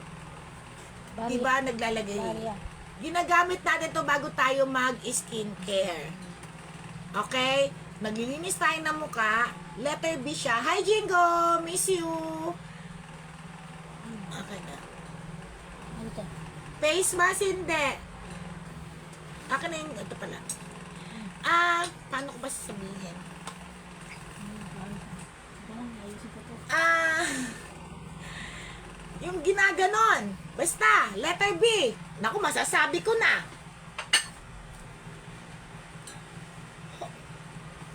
diba naglalagay? Barya. Ginagamit natin to bago tayo mag-skincare. Okay? Maglilinis tayo ng mukha. Letter B siya. Hi, Jingo! Miss you! Okay na. Ano to? Face mask, hindi. Akin na yung, ito pala. Paano ko ba sasabihin? Ayusin ko po. Yung ginaganon. Basta, letter B. Naku, masasabi ko na.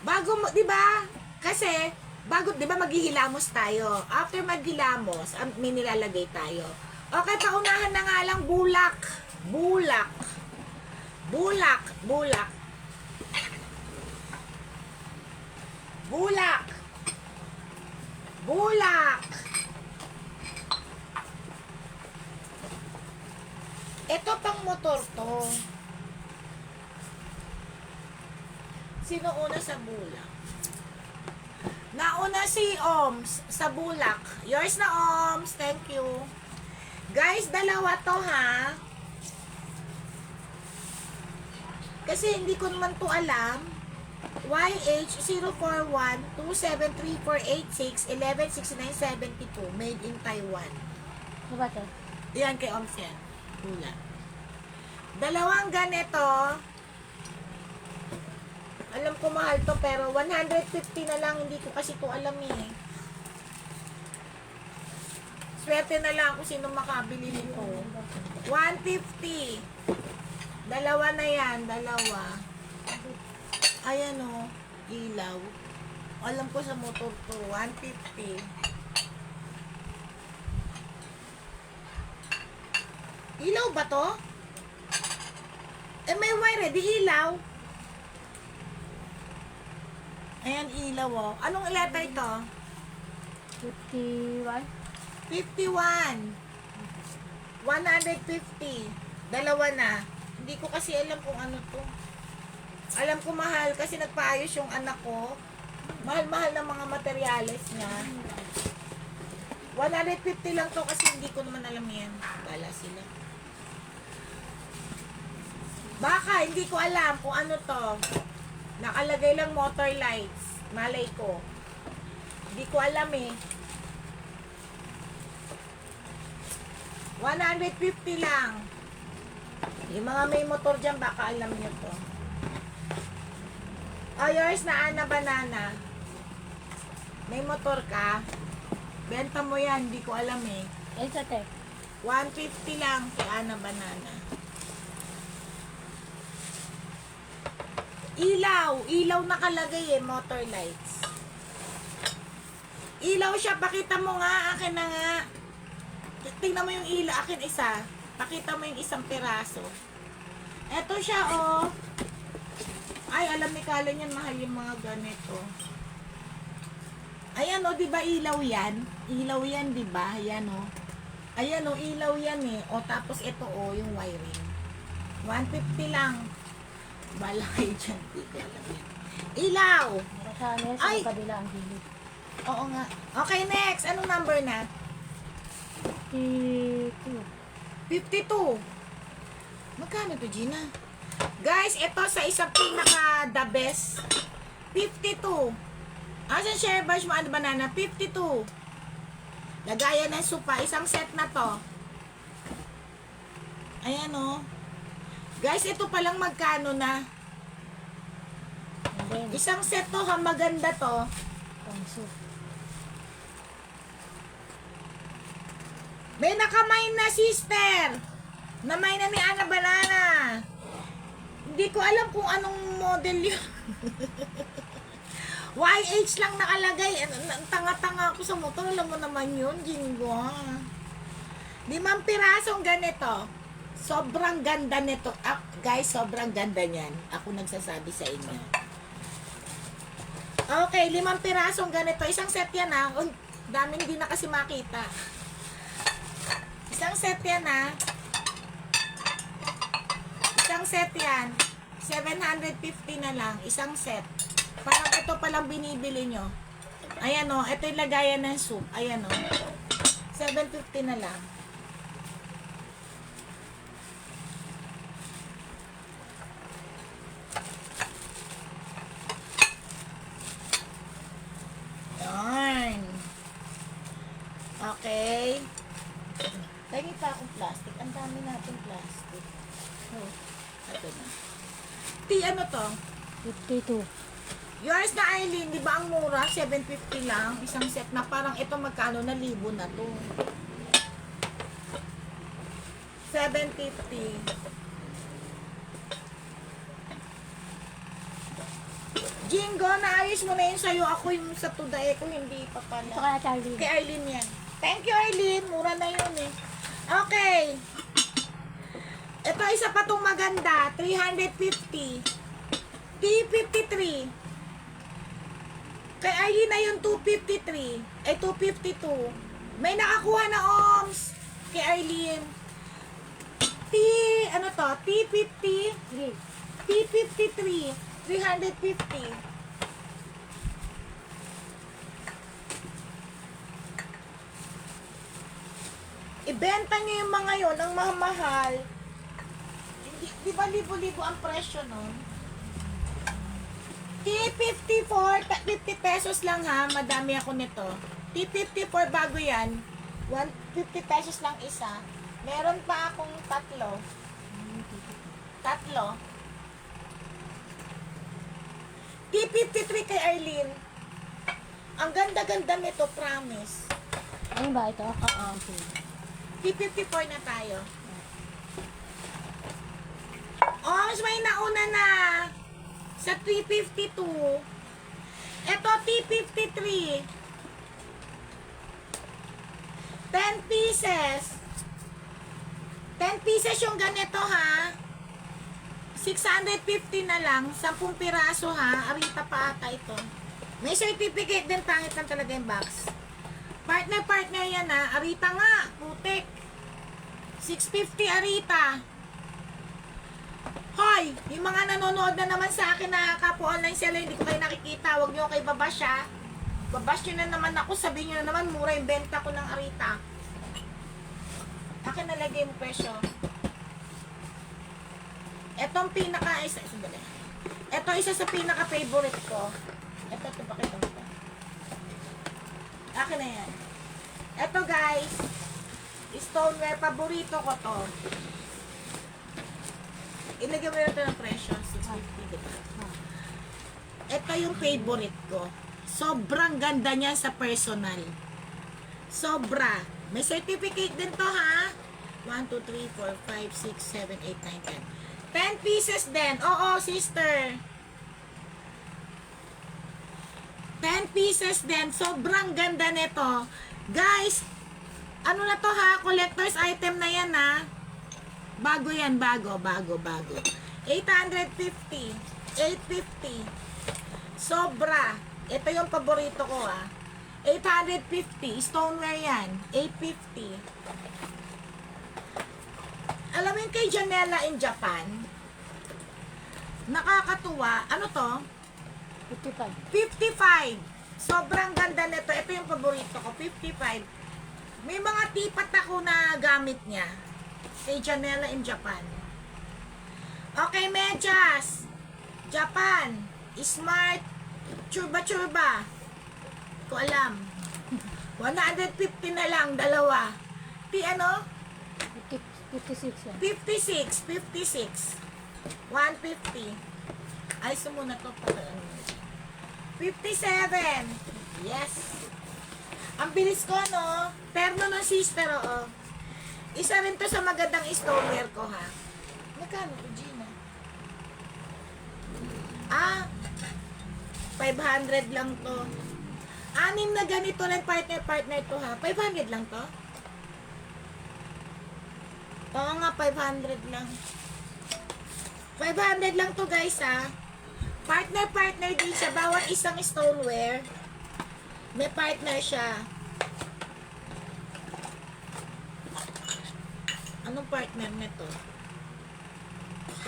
Bago mo, di ba? Kasi, bago, di ba maghihilamos tayo. After maghilamos, may nilalagay tayo. Okay, paunahan na nga lang bulak. Bulak. Bulak. Bulak. Bulak. Bulak. Ito pang motor to. Sino una sa bulak? Nauna si Oms sa bulak. Yours na, Oms. Thank you. Guys, dalawa to ha. Kasi hindi ko naman to alam. YH041-273-486-116972 made in Taiwan. Ano ba to? Yan kay Oms yan. Bulak. Dalawang ganito. Alam ko mahal to pero 150 na lang. Hindi ko kasi to alam eh. Swerte na lang kung sino makabili nito. 150. Dalawa na yan. Dalawa. Ayan o. Ilaw. Alam ko sa motor to. 150. Ilaw ba to? May wire, di ilaw. Ayan, ilaw oh. Anong letter ito? 51. 51. 150. Dalawa na. Hindi ko kasi alam kung ano to. Alam ko mahal kasi nagpaayos yung anak ko. Mahal-mahal ng mga materyales niya. 150 lang to kasi hindi ko naman alam yan. Bala sila. Baka, hindi ko alam kung ano to. Nakalagay lang motor lights. Malay ko. Hindi ko alam eh. 150 lang. Yung mga may motor dyan, baka alam nyo to. Oh, yours na Ana Banana. May motor ka? Benta mo yan, hindi ko alam eh. Elsa te. 150 lang kay Ana Banana. Ilaw. Ilaw nakalagay eh, motor lights. Ilaw siya, pakita mo nga, akin na nga. Tingnan mo yung ilaw, akin isa. Pakita mo yung isang piraso. Eto siya oh. Ay, alam ni Kala niyan, mahal yung mga ganito. Ayan oh, di ba ilaw yan? Ilaw yan, di ba? Ayan oh. Ayan oh, ilaw yan eh. O tapos ito oh, yung wiring. 150 lang. Bala kayo dyan, di ko alam yan. Ilaw! Sa Ay! kabila ang gilid. Oo nga. Okay, next. Anong number na? 52. 52. Magkano to, Gina? Guys, ito sa isang pinaka the best. 52. Asan share bash mo? Ano banana? 52. Lagayan ng supa. Isang set na to. Ayan o. Guys, ito palang magkano na? And then, Isang set to ha. Maganda to. pangso. May nakamay na sister. Namay na ni Ana Banana. Hindi ko alam kung anong model yun. YH lang nakalagay. Tanga-tanga ako sa motor. Alam mo naman yun, Jingo. 5 pirasong ganito. Sobrang ganda nito. Ah, guys, sobrang ganda niyan. Ako nagsasabi sa inyo. Okay, 5 pirasong ganito. Isang set yan ha. Uy, daming hindi na kasi makita. Isang set yan ha. Isang set yan. 750 na lang. Isang set. Parang ito palang binibili nyo. Ayan o. Ito yung lagayan ng soup. Ayan o. 750 na lang. Yarn. Okay. Lagi pa akong plastic. Ang dami natin plastic. Oh, ito na. Ano to? 52. Yours na Eileen, di ba ang mura? 750 lang. Isang set na parang ito magkano na libo na to. 750. Jingo, naayos mo na yun sa'yo. Ako yung sa tudae ko, hindi pa Ito pala. kaya Charlie. Kay Eileen yan. Thank you, Eileen. Mura na yun eh. Okay. Ito isa pa tong maganda. 350. T53. Kay Eileen na yung 253. Ay, 252. May nakakuha na ohms. Kay Eileen. Ano to? T50. 3. T53. 350. Ibenta nyo yung mga yon ang mahal. Di ba libo-libo ang presyo nun? T54, 50 pesos lang ha. Madami ako nito. T54 bago yan. 150 pesos lang isa. Meron pa akong tatlo. T53 kay Arlene. Ang ganda-ganda nito, promise. Ayun ba ito? Oo. T54 na tayo. Oh, mas may nauna na. Sa 352. Ito, T53. 10 pieces. 10 pieces yung ganito ha. 650 na lang. 10 piraso ha. Arita pa ata ito. May certificate din. Pangit lang talaga yung box. Partner yan ha. Arita nga. Putik. 650 Arita. Hoy! Yung mga nanonood na naman sa akin na kapwa online seller, hindi ko kayo nakikita. Huwag nyo kayo babash ha. Babash nyo na naman ako. Sabihin nyo na naman, mura yung benta ko ng Arita. Akin nalagay yung presyo. Etong pinaka isa sandali. Ito isa sa pinaka favorite ko. Ito bakit ito? Akin na yan. Ito guys, stoneware paborito ko to. Ilagay mo ito ng presyo 650 diba? Ito yung favorite ko. Sobrang ganda niya sa personal. Sobra. May certificate din to ha. 1, 2, 3, 4, 5, 6, 7, 8, 9, 10. 10 pieces din. Oo, sister. 10 pieces din. Sobrang ganda nito. Guys, ano na to ha? Collector's item na yan ha. Bago yan. Bago. 850. 850. Sobra. Ito yung paborito ko ha. 850. Stoneware yan. 850. Alam mo yung kay Janela in Japan? Nakakatuwa. Ano to? 55. 55. Sobrang ganda nito. Ito yung paborito ko. 55. May mga tipat ako na gamit niya. Kay Janela in Japan. Okay, medyas. Japan. Smart. Churba. Ko alam. 150 na lang, dalawa. Ano? 56 yan. 56. 150. Ay, muna to para ano. 57. Yes. Ang bilis ko, no? Perno ng sister, oo. Isa rin to sa magandang stoneware ko, ha? Magkano to, Gina? 500 lang to. 6 na ganito lang partner to ha. 500 lang to. Oo nga, 500 lang. 500 lang to guys ha. Partner din siya. Bawat isang stoneware, may partner siya. Anong partner nito?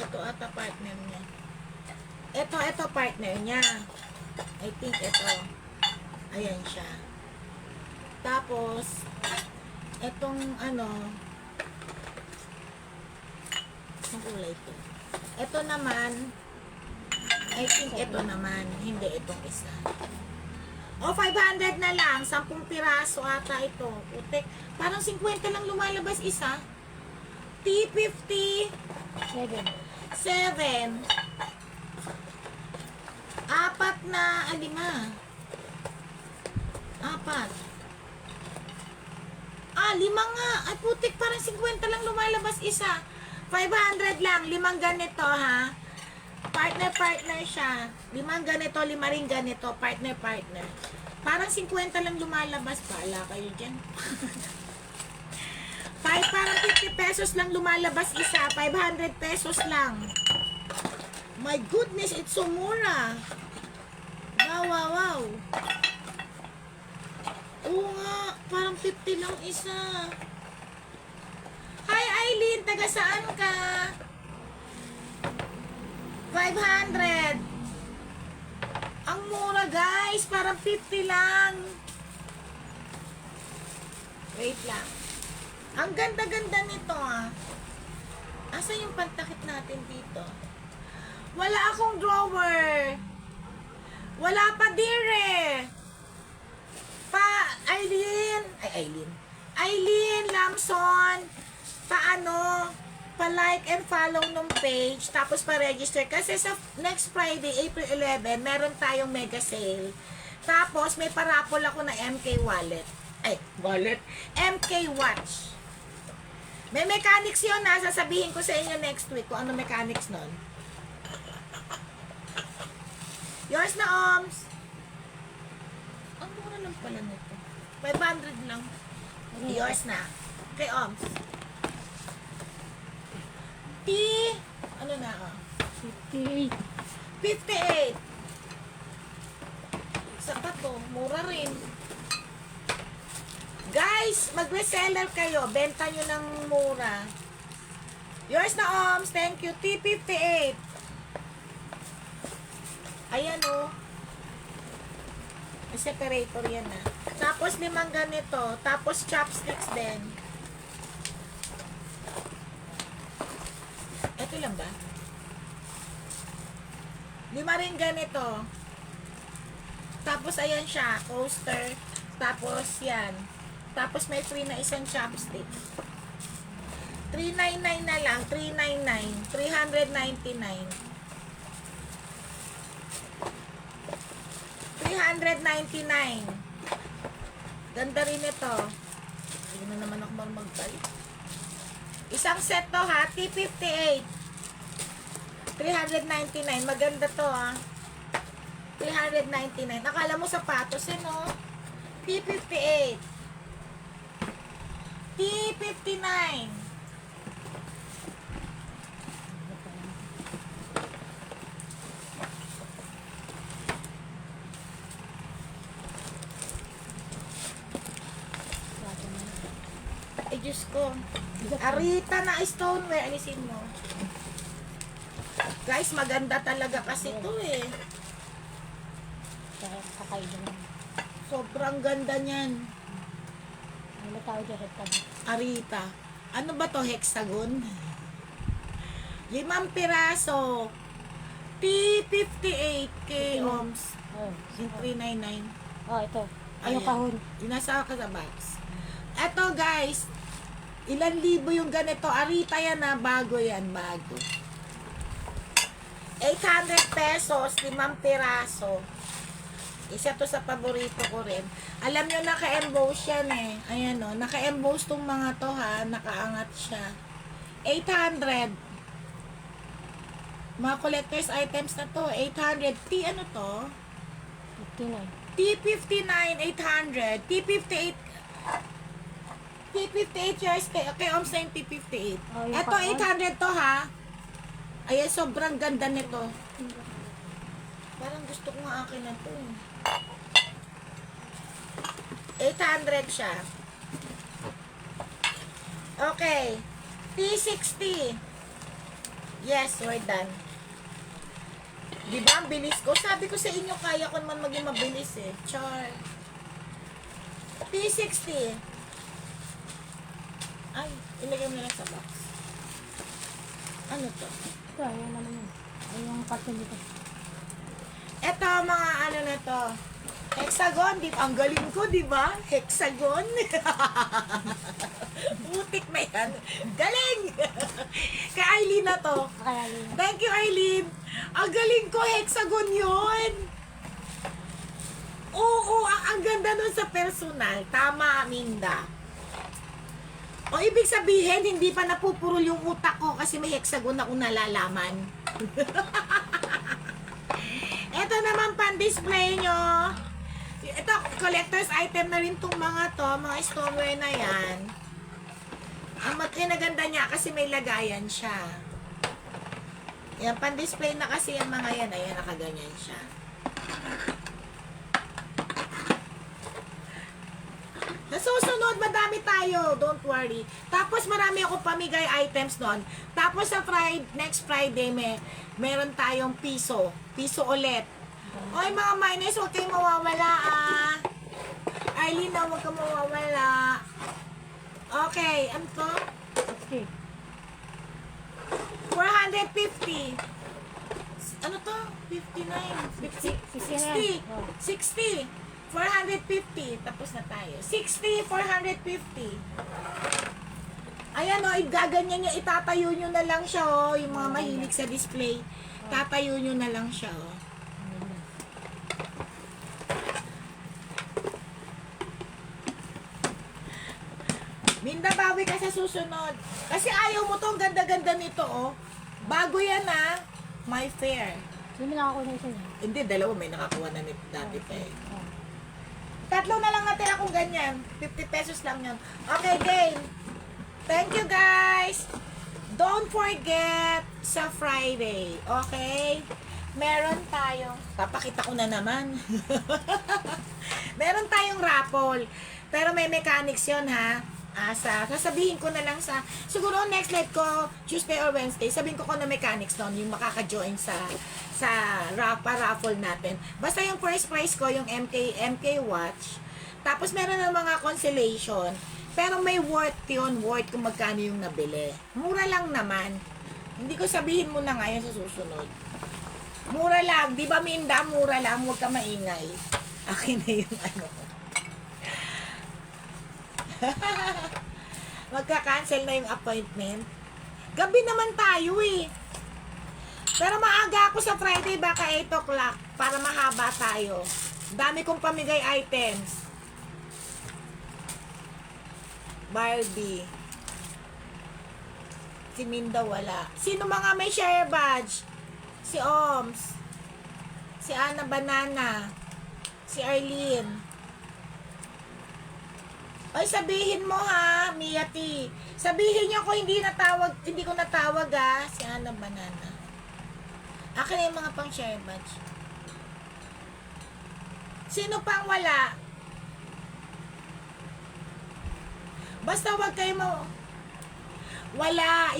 Ito ata partner niya. Ito partner niya. I think ito. Ayan siya. Tapos, etong ano, ang kulay ito. Ito naman, I think ito naman, hindi itong isa. O, 500 na lang. 10 piraso ata ito. Putik. Parang 50 lang lumalabas isa. T50. 7. 4 na, 5. 5 nga. Ay, putik. Parang 50 lang lumalabas isa. 500 lang. 5 ganito, ha? Partner siya. 5 ganito, 5 rin ganito. Partner. Parang 50 lang lumalabas. Paala kayo dyan. Parang 50 pesos lang lumalabas isa. 500 pesos lang. My goodness, it's so mura. Wow. Oo nga, parang 50 lang isa. Hi Aileen, taga saan ka? 500. Ang mura guys, parang 50 lang. Wait lang. Ang ganda-ganda nito ah. Asa yung pantakip natin dito? Wala akong drawer. Wala pa dire. Aileen Lamson, pa-like and follow nung page, tapos pa-register. Kasi sa next Friday, April 11, meron tayong mega sale. Tapos, may parapol ako na MK wallet. MK watch. May mechanics yun na, sasabihin ko sa inyo next week kung ano mechanics nun. Yours na, Oms. Ang mura lang pala nito. 500 lang. Yours na. Kay Oms. ano na, 58. 58. Isa pa to, mura rin. Guys, mag-reseller kayo. Benta nyo ng mura. Yours na, Oms. Thank you. T58. Ayan, oh. May separator yan, ah. Tapos 5 ganito. Tapos chopsticks din. Ito lang ba? 5 rin ganito. Tapos ayan siya, coaster. Tapos yan. Tapos may free na isang chopstick. 399 na lang, 399. 399. 399. Ganda rin ito. Hindi na naman ako magbalik. Isang set to ha, T58. 399. Maganda to ha. 399. Akala mo sapatos eh no? T58. T59. Ay, Diyos ko. Arita na stoneware. Alisin mo. Guys, maganda talaga kasi to eh. Kakaiba na. Sobrang ganda niyan. Ano tao dyan? Hektagon. Arita. Ano ba to? Hexagon? 5 piraso. T58K ohms. Oh, Yung 399. oh, ito. Ay, yung Ayan. kahon. Yung nasa ka sa box. Eto guys. Ilan libo yung ganito. Arita yan na. Bago yan. Bago. 800 pesos. 5 piraso. Isa to sa paborito ko rin. Alam nyo, naka-emboss yan eh. Ayan o, naka-emboss tong mga to ha. Nakaangat siya. 800. Mga collector's items na to. 800. T ano to? 59. T59, 800. T58. T58 yours kay Oms na yung T58. Oh, yung Eto, pang- 800 to ha. Ayan, sobrang ganda nito. Parang gusto ko nga akin na to eh. 800 siya. Okay. T60. Yes, we're done. Diba ang bilis ko? Sabi ko sa inyo, kaya ko naman maging mabilis eh. Char. T60. Ay, ilagay mo na lang sa box. Ano to? Ito, ayan naman yun. Ay, yung carton dito. Eto, mga ano na to. Hexagon, ang galing ko, di ba? Hexagon. Putik na yan. Galing! Kay Aileen na to. Kaya yun. Thank you, Aileen. Ang galing ko, hexagon yun. Oo, ang ganda nun sa personal. Tama, Minda. O, ibig sabihin, hindi pa napupurol yung utak ko kasi may hexagon ako nalalaman. Ito naman pan-display nyo. Ito, collector's item na rin tong mga to, mga stoneware na yan. Ang kinaganda niya kasi may lagayan siya. Yan, pan-display na kasi yung mga yan. Ayan, nakaganyan siya. Nasusunod, madami tayo. Don't worry. Tapos marami ako pamigay items doon. Tapos sa next Friday, meron tayong piso. Piso ulit. Oy, mga miners, huwag kayong mawawala ah. Arlene, huwag kang mawawala. Okay, ano to? 60. 450. Ano to? 59. 60. 60. 450. Tapos na tayo. 60, 450. Ayan o, gaganyan nyo, itatayo nyo na lang siya o. Yung mga mahilig sa display. Tatayo nyo na lang siya o. Minda, bawi ka sa susunod. Kasi ayaw mo to, ang ganda-ganda nito oh. Bago yan ah. My fair. Sino lang ako na isa niya? Hindi, dalawa may nakakuha na nito dati pa eh. Oh. 3 na lang natin akong ganyan. 50 pesos lang yun. Okay, game. Thank you guys. Don't forget sa Friday, okay? Meron tayong, papakita ko na naman. Meron tayong raffle. Pero may mechanics yon ha. Sasabihin ko na lang siguro next live ko, Tuesday or Wednesday, sabihin ko na mechanics nun, yung makaka-join sa raffle natin. Basta yung first prize ko, yung MK watch. Tapos meron ng mga consolation. Pero may worth yun, worth kung magkano yung nabili. Mura lang naman. Hindi ko sabihin mo na ngayon sa susunod. Mura lang, di ba Minda? Mura lang, huwag ka maingay. Akin na yung ano. Magka-cancel na yung appointment. Gabi naman tayo eh. Pero maaga ako sa Friday, baka 8 o'clock para mahaba tayo. Dami kong pamigay items. Barbie. Si Minda wala. Sino mga may share badge? Si Oms. Si Ana Banana. Si Arlene. Ay, sabihin mo ha, Mia T. Sabihin niyo ko hindi ko natawag ha. Si Ana Banana. Akin na yung mga pang share badge. Sino pang wala? Basta wag kayo wala.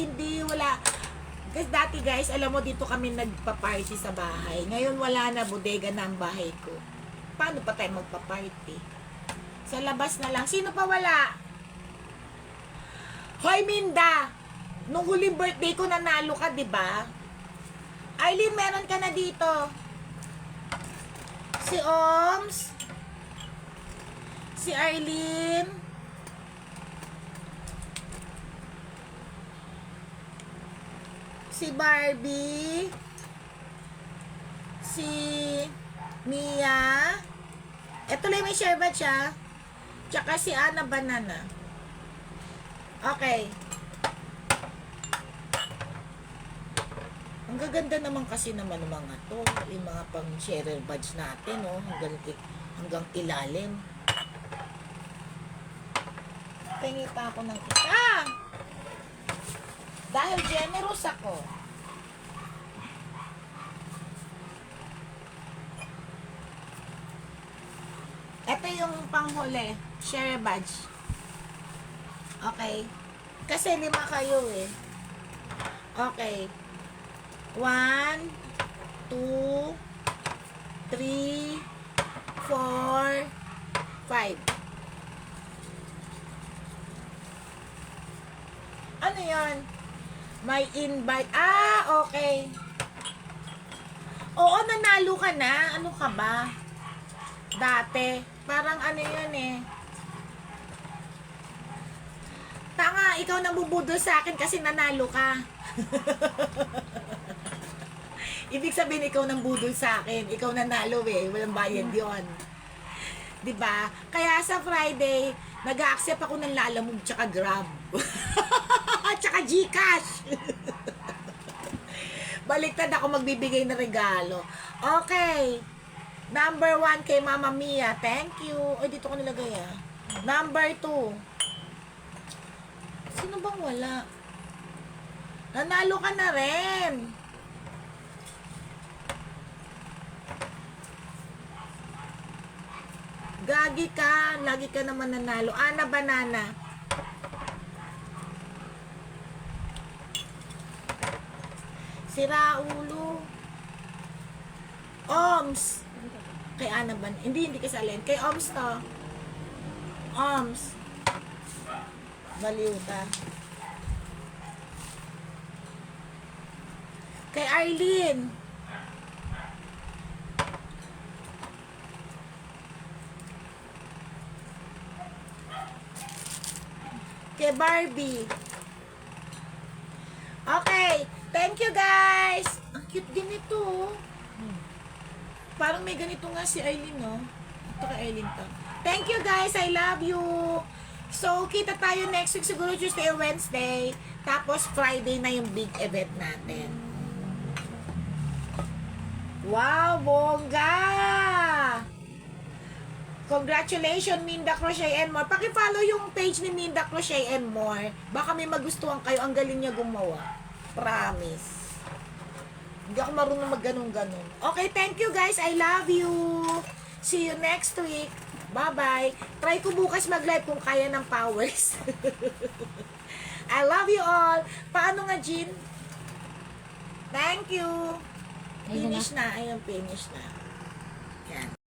Kasi dati guys, alam mo dito kami nagpa-party sa bahay. Ngayon wala na, bodega na ang bahay ko. Paano pa tayo magpa-party? Sa labas na lang. Sino pa wala? Hoy Minda! Nung huling birthday ko nanalo ka, di ba? Eileen, meron ka na dito. Si Oms. Si Arlene. Si Barbie, si Mia, eto lang may share batch ha, tsaka si Ana Banana. Okay. Ang gaganda naman kasi naman ng mga to, yung mga pang sharer badge natin, oh, hanggang ilalim. Tingi pa ako ng isa. Dahil generous ako. Ito yung panghuli. Share badge. Okay. Kasi 5 kayo eh. Okay. 1, 2, 3, 4, 5. Ano yan? May invite. Okay. Oo, nanalo ka na. Ano ka ba? Dati. Parang ano yun eh. Tanga, ikaw nang bubudol sa akin kasi nanalo ka. Ibig sabihin ikaw nang budol sa akin. Ikaw nanalo eh. Walang bayad yun. Diba? Kaya sa Friday, nag-accept ako ng Lalamove tsaka Grab. Tsaka Gcash. Baliktad ako magbibigay ng regalo. Okay. Number 1 kay Mama Mia. Thank you. Ay, dito ko nilagay ah. Number 2. Sino bang wala? Nanalo ka na rin. Gagi ka. Lagi ka naman nanalo. Ana Banana. Si Raulo. Oms. Kay Ana Ban. Hindi kasi alin. Kay Oms to. Oms. Baliw ta. Kay Arlene. Kay Barbie. Okay. Thank you guys. Ang cute din ito. Parang may ganito nga si Aileen, no? Ito kay Aileen to. Thank you guys. I love you. So, kita tayo next week. Siguro Tuesday or Wednesday. Tapos Friday na yung big event natin. Wow, bongga! Congratulations, Minda Crochet and More. Paki-follow yung page ni Minda Crochet and More. Baka may magustuhan kayo. Ang galing niya gumawa. Promise. Hindi ako marunong mag-ganun-ganun. Okay, thank you guys. I love you. See you next week. Bye-bye. Try ko bukas mag-live kung kaya ng powers. I love you all. Paano nga, Jean? Thank you. Ayun na. Finish na. Ayun, finish na. Yan.